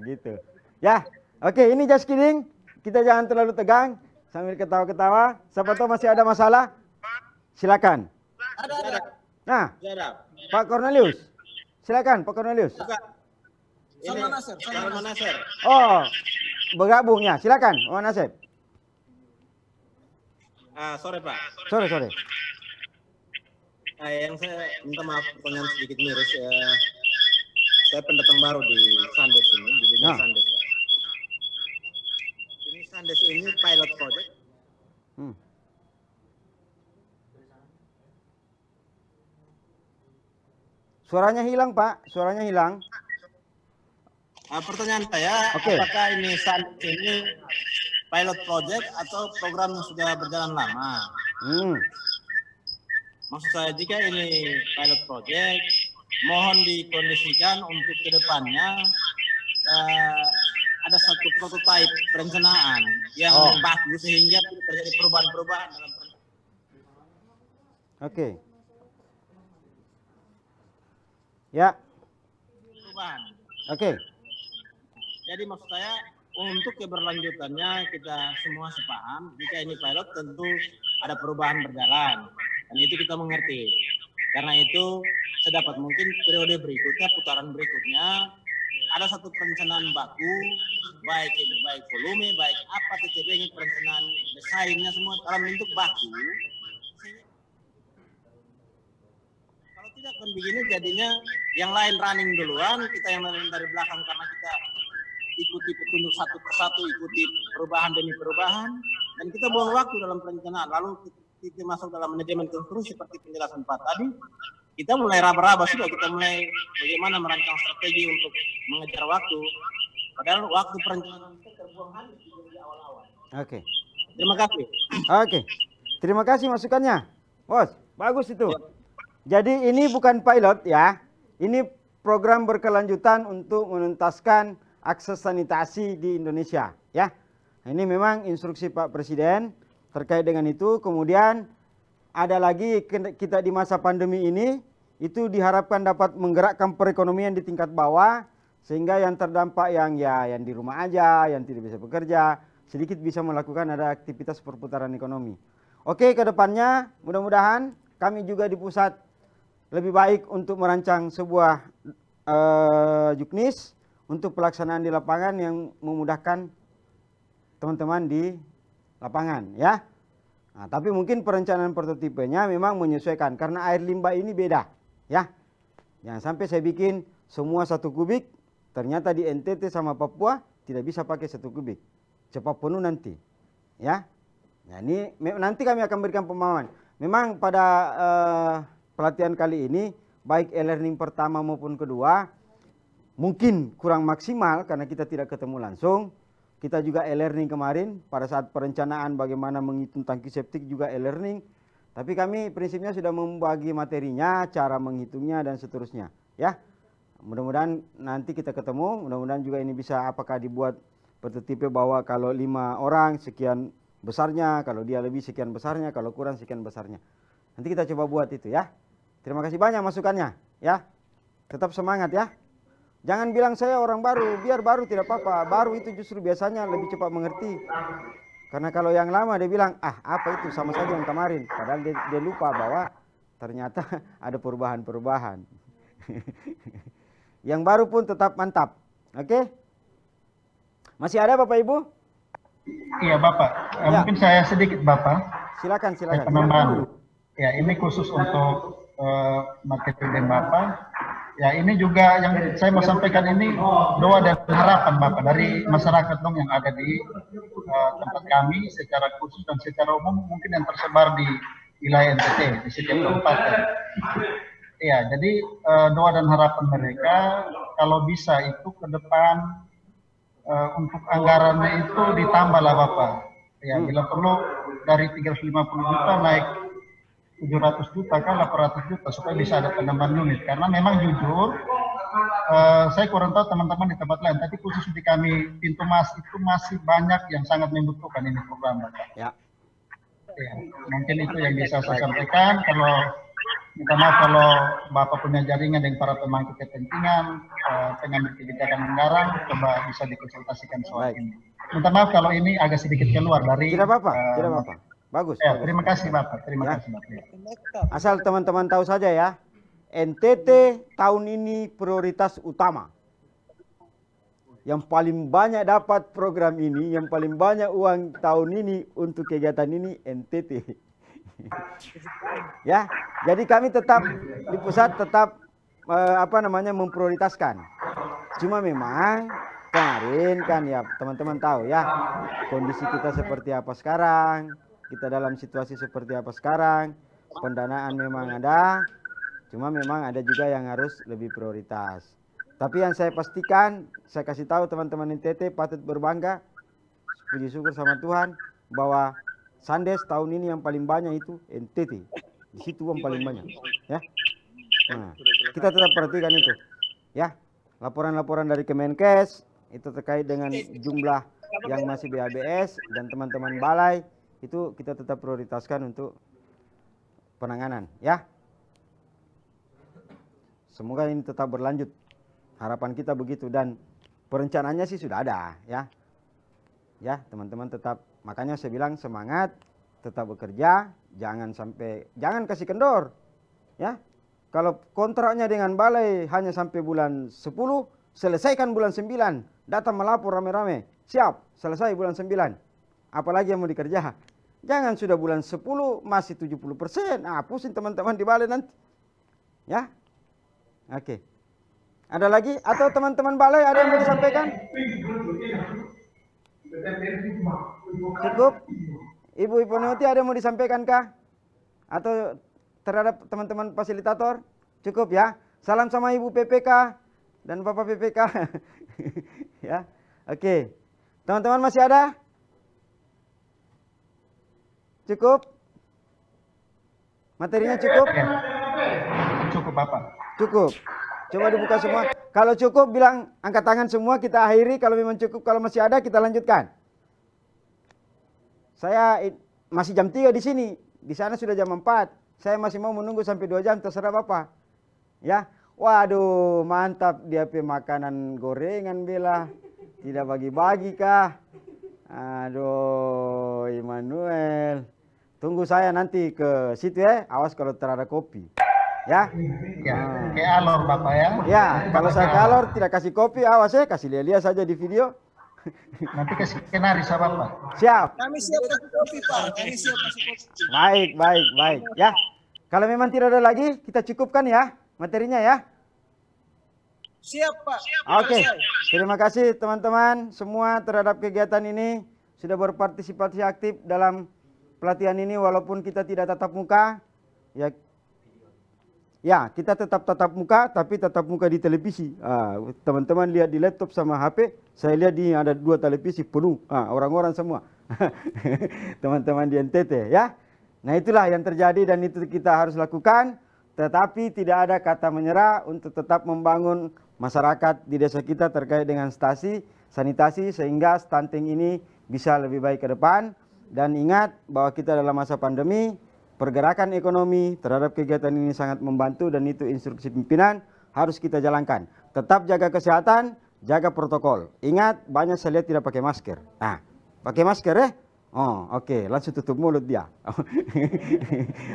Gitu. Ya, oke, ini just kidding. Kita jangan terlalu tegang sambil ketawa-ketawa. Siapa tahu masih ada masalah? Silakan. Ada. Nah, Ada. Pak Cornelius. Silakan, Pak Cornelius. Salman Nasir. Oh, bergabung ya. Silakan, Pak Nasir. Sore Pak. Sore. Yang saya minta maaf pertanyaan sedikit miris. Saya pendatang baru di Sandes ini, di bidang Sandes Pak. Ini Sandes ini pilot project. Suaranya hilang Pak, suaranya hilang. Pertanyaan saya, apakah ini Sandes ini pilot project atau program yang sudah berjalan lama? Maksud saya, jika ini pilot project, mohon dikondisikan untuk kedepannya ada satu prototipe perencanaan yang bagus sehingga tidak terjadi perubahan-perubahan dalam perencanaan. Oke. Ya. Perubahan. Oke. Jadi maksud saya, untuk keberlanjutannya kita semua sepaham, jika ini pilot tentu ada perubahan berjalan. Dan itu kita mengerti. Karena itu sedapat mungkin periode berikutnya, putaran berikutnya, ada satu perencanaan baku, baik volume, baik apa TCP-nya, perencanaan desainnya semua dalam bentuk baku. Kalau tidak kan begini jadinya yang lain running duluan, kita yang lain dari belakang karena kita ikuti petunjuk satu persatu, ikuti perubahan demi perubahan, dan kita buang waktu dalam perencanaan. Lalu kita masuk dalam manajemen konstruksi seperti penjelasan Pak tadi, kita mulai raba-raba sudah, kita mulai bagaimana merancang strategi untuk mengejar waktu, padahal waktu perencanaan kita terbuang habis di awal-awal. Oke. Terima kasih. Oke. Terima kasih masukannya. Bos, bagus itu. Jadi ini bukan pilot ya. Ini program berkelanjutan untuk menuntaskan akses sanitasi di Indonesia ya. Ini memang instruksi Pak Presiden terkait dengan itu. Kemudian ada lagi kita di masa pandemi ini itu diharapkan dapat menggerakkan perekonomian di tingkat bawah sehingga yang terdampak yang di rumah aja, yang tidak bisa bekerja, sedikit bisa melakukan ada aktivitas perputaran ekonomi. Oke, ke depannya mudah-mudahan kami juga di pusat lebih baik untuk merancang sebuah juknis untuk pelaksanaan di lapangan yang memudahkan teman-teman di lapangan ya. Nah, tapi mungkin perencanaan prototipenya memang menyesuaikan karena air limbah ini beda ya. Jangan sampai saya bikin semua 1 kubik, ternyata di NTT sama Papua tidak bisa pakai 1 kubik, cepat penuh nanti ya. Nah, ini nanti kami akan berikan pemahaman. Memang pada pelatihan kali ini baik e-learning pertama maupun kedua mungkin kurang maksimal karena kita tidak ketemu langsung. Kita juga e-learning kemarin pada saat perencanaan bagaimana menghitung tangki septik juga e-learning. Tapi kami prinsipnya sudah membagi materinya, cara menghitungnya dan seterusnya ya. Mudah-mudahan nanti kita ketemu, mudah-mudahan juga ini bisa apakah dibuat prototipe bahwa kalau 5 orang sekian besarnya, kalau dia lebih sekian besarnya, kalau kurang sekian besarnya. Nanti kita coba buat itu ya. Terima kasih banyak masukannya ya. Tetap semangat ya. Jangan bilang saya orang baru, biar baru tidak apa-apa. Baru itu justru biasanya lebih cepat mengerti. Karena kalau yang lama dia bilang, apa itu sama saja yang kemarin. Padahal dia lupa bahwa ternyata ada perubahan-perubahan. Yang baru pun tetap mantap. Oke? Masih ada Bapak Ibu? Iya Bapak, Ya. mungkin saya sedikit Bapak. Silakan. Penambahan. Ya, ini khusus untuk materi dan Bapak. Ya, ini juga yang saya mau sampaikan ini doa dan harapan Bapak dari masyarakat dong yang ada di tempat kami secara khusus dan secara umum mungkin yang tersebar di wilayah NTT di setiap kabupaten. Ya, jadi doa dan harapan mereka kalau bisa itu ke depan untuk anggarannya itu ditambahlah Bapak. Ya, bila perlu dari 350 juta naik 700 juta kan 800 juta supaya bisa ada penambahan unit. Karena memang jujur saya kurang tahu teman-teman di tempat lain, tapi khusus di kami Pintu Mas itu masih banyak yang sangat membutuhkan ini program Bapak. Ya. Ya, mungkin itu yang bisa saya sampaikan. Kalau minta maaf kalau Bapak punya jaringan dengan para pemangku kepentingan, pengambil kebijakan anggaran, coba bisa dikonsultasikan soal ini. Minta maaf kalau ini agak sedikit keluar dari. Tidak apa-apa, tidak apa-apa. Bagus. Ya, terima kasih Bapak, terima kasih Bapak. Asal teman-teman tahu saja ya, NTT tahun ini prioritas utama. Yang paling banyak dapat program ini, yang paling banyak uang tahun ini untuk kegiatan ini NTT. Ya, jadi kami tetap di pusat tetap memprioritaskan. Cuma memang kemarin kan ya teman-teman tahu ya kondisi kita seperti apa sekarang. Kita dalam situasi seperti apa sekarang, pendanaan memang ada, cuma memang ada juga yang harus lebih prioritas. Tapi yang saya pastikan, saya kasih tahu teman-teman NTT patut berbangga, puji syukur sama Tuhan, bahwa Sandes tahun ini yang paling banyak itu NTT. Di situ uang paling banyak. Ya. Nah, kita tetap perhatikan itu. Ya, laporan-laporan dari Kemenkes, itu terkait dengan jumlah yang masih BABS dan teman-teman balai, itu kita tetap prioritaskan untuk penanganan ya. Semoga ini tetap berlanjut, harapan kita begitu, dan perencanaannya sih sudah ada ya. Ya teman-teman tetap, makanya saya bilang semangat, tetap bekerja, jangan kasih kendor ya. Kalau kontraknya dengan balai hanya sampai bulan 10, selesaikan bulan 9, datang melapor rame-rame, siap selesai bulan 9. Apalagi yang mau dikerja. Jangan sudah bulan 10 masih 70%. Pusing teman-teman di balai nanti. Ya. Oke. Ada lagi? Atau teman-teman balai ada yang mau disampaikan? Cukup? Ibu Iponeuti ada yang mau disampaikan kah? Atau terhadap teman-teman fasilitator? Cukup ya. Salam sama Ibu PPK dan Bapak PPK. Ya. Oke. Teman-teman masih ada? Cukup? Materinya cukup? Cukup Bapak. Cukup. Coba dibuka semua. Kalau cukup bilang angkat tangan semua, kita akhiri. Kalau memang cukup, kalau masih ada kita lanjutkan. Saya masih jam 3 di sini. Di sana sudah jam 4. Saya masih mau menunggu sampai 2 jam, terserah Bapak. Ya. Waduh, mantap dia makanan gorengan bela. Tidak bagi-bagi kah? Aduh, Immanuel. Tunggu saya nanti ke situ ya. Awas kalau terada kopi. Ya. Ya, kayak alor Bapak ya. Ya, kalau saya kalor tidak kasih kopi, awas ya, kasih lihat saja di video. Nanti kasih skenario sama Bapak. Siap. Kami siap kasih kopi Pak. Kami siap kasih kopi. Baik. Ya. Kalau memang tidak ada lagi, kita cukupkan ya materinya ya. Siap Pak. Oke. Terima kasih teman-teman semua terhadap kegiatan ini, sudah berpartisipasi aktif dalam pelatihan ini walaupun kita tidak tatap muka. Ya, kita tetap tatap muka, tapi tatap muka di televisi. Teman-teman lihat di laptop sama HP, saya lihat di ada 2 televisi penuh, orang-orang semua. Teman-teman di NTT ya. Nah itulah yang terjadi dan itu kita harus lakukan. Tetapi tidak ada kata menyerah untuk tetap membangun masyarakat di desa kita terkait dengan sanitasi sehingga stunting ini bisa lebih baik ke depan. Dan ingat bahwa kita dalam masa pandemi, pergerakan ekonomi terhadap kegiatan ini sangat membantu dan itu instruksi pimpinan harus kita jalankan. Tetap jaga kesehatan, jaga protokol. Ingat banyak saya lihat tidak pakai masker. Pakai masker ya? Oh oke, langsung tutup mulut dia.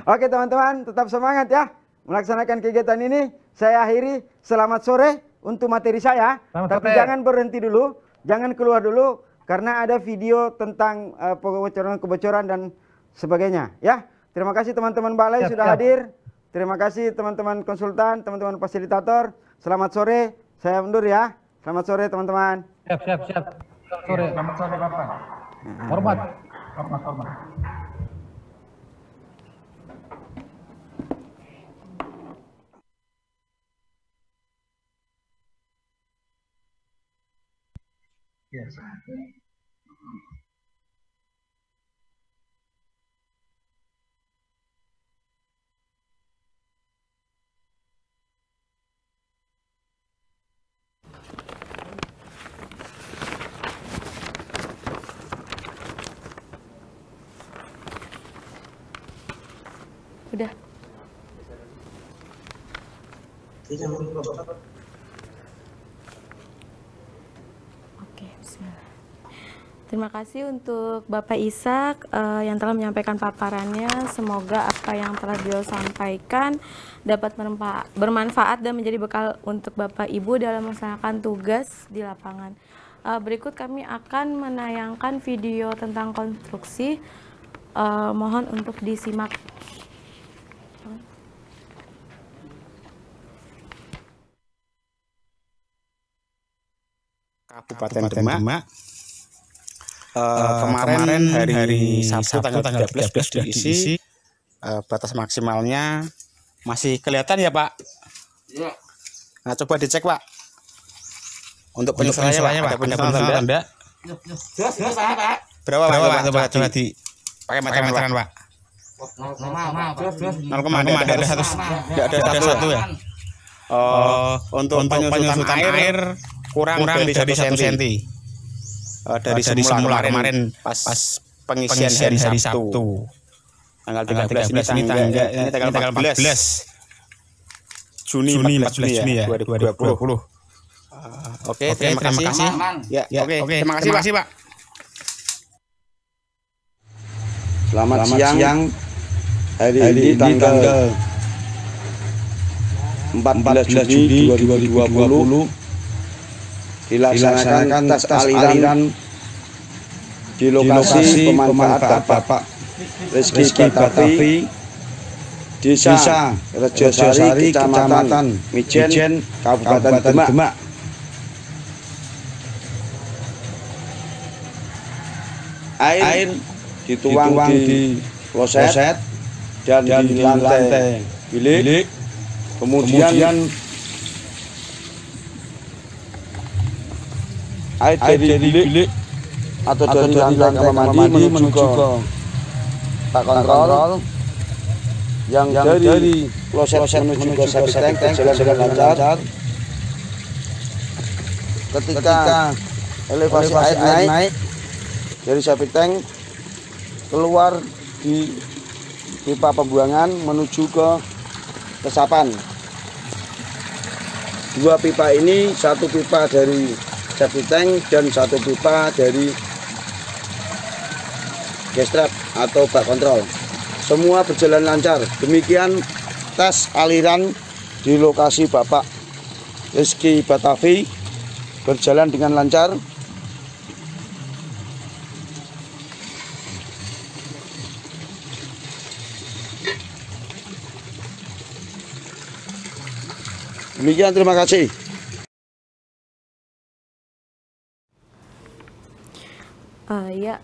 Oke teman-teman, tetap semangat ya melaksanakan kegiatan ini. Saya akhiri, selamat sore untuk materi saya. Tapi jangan berhenti dulu, jangan keluar dulu. karena ada video tentang kebocoran dan sebagainya. Ya, terima kasih teman-teman balai sudah hadir. Terima kasih teman-teman konsultan, teman-teman fasilitator. Selamat sore, saya mundur ya. Selamat sore teman-teman. Siap. Sore. Selamat sore Bapak. Hormat. Hormat. Yes. Udah. Oke, bismillah. Terima kasih untuk Bapak Ishak yang telah menyampaikan paparannya. Semoga apa yang telah beliau sampaikan dapat bermanfaat dan menjadi bekal untuk Bapak Ibu dalam melaksanakan tugas di lapangan. Berikut kami akan menayangkan video tentang konstruksi. Mohon untuk disimak. Kabupaten Demak. Kemarin hari Sabtu tanggal 13 sudah diisi. Batas maksimalnya masih kelihatan ya Pak? Iya. Nah coba dicek Pak. Untuk penyesuaiannya Pak, ada penyesuaian enggak? Jelas Pak. Berapa Pak? Coba di pakai meteran Pak. 0,1 ada satu ya. Untuk penyusutan air kurang dari 1 cm. Dari semula kemarin pas pengisian hari Sabtu. Tanggal 13 ini tanggal 14 Juni 14 Juni ya 2020. Oke, terima kasih. Oke, terima kasih Pak. Selamat siang. Hari ini tanggal 14 Juni 2020 dilaksanakan tes aliran di lokasi pemanfaatan Bapak Rizky Batavi, Desa Rejosari, Kecamatan Mijen, Kabupaten Demak. Air dituang di kloset dan di lantai bilik, kemudian air dari bilik atau dari lantai kamar mandi menuju ke tak kontrol yang dari kloset menuju ke septic tank berjalan dengan lancar. Ketika elevasi air naik dari septic tank keluar di pipa pembuangan menuju ke resapan. Dua pipa ini, satu pipa dari septic tank dan satu pipa dari gas trap atau bak kontrol. Semua berjalan lancar. Demikian tes aliran di lokasi Bapak Rizky Batavi berjalan dengan lancar. Demikian, terima kasih. Ya,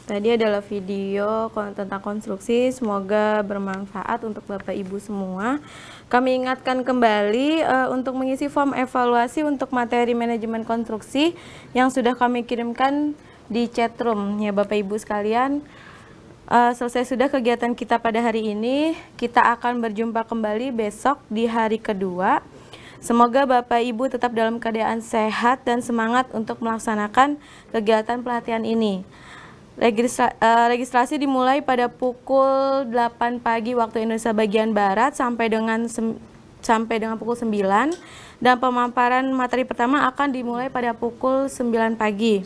tadi adalah video tentang konstruksi. Semoga bermanfaat untuk Bapak Ibu semua. Kami ingatkan kembali untuk mengisi form evaluasi untuk materi manajemen konstruksi yang sudah kami kirimkan di chatroom ya Bapak Ibu sekalian. Selesai sudah kegiatan kita pada hari ini. Kita akan berjumpa kembali besok di hari kedua. Semoga Bapak Ibu tetap dalam keadaan sehat dan semangat untuk melaksanakan kegiatan pelatihan ini. Registrasi dimulai pada pukul 8 pagi waktu Indonesia bagian Barat sampai dengan pukul 9, dan pemaparan materi pertama akan dimulai pada pukul 9 pagi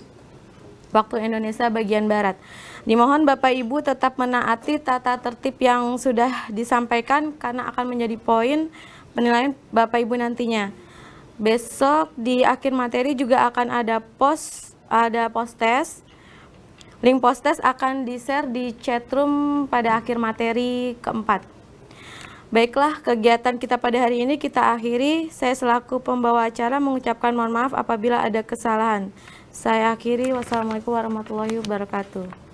waktu Indonesia bagian Barat. Dimohon Bapak Ibu tetap menaati tata tertib yang sudah disampaikan karena akan menjadi poin penilaian Bapak Ibu nantinya. Besok di akhir materi juga akan ada pos ada post-test. Link post-test akan di-share di chatroom pada akhir materi keempat. Baiklah, kegiatan kita pada hari ini kita akhiri. Saya selaku pembawa acara mengucapkan mohon maaf apabila ada kesalahan. Saya akhiri. Wassalamualaikum warahmatullahi wabarakatuh.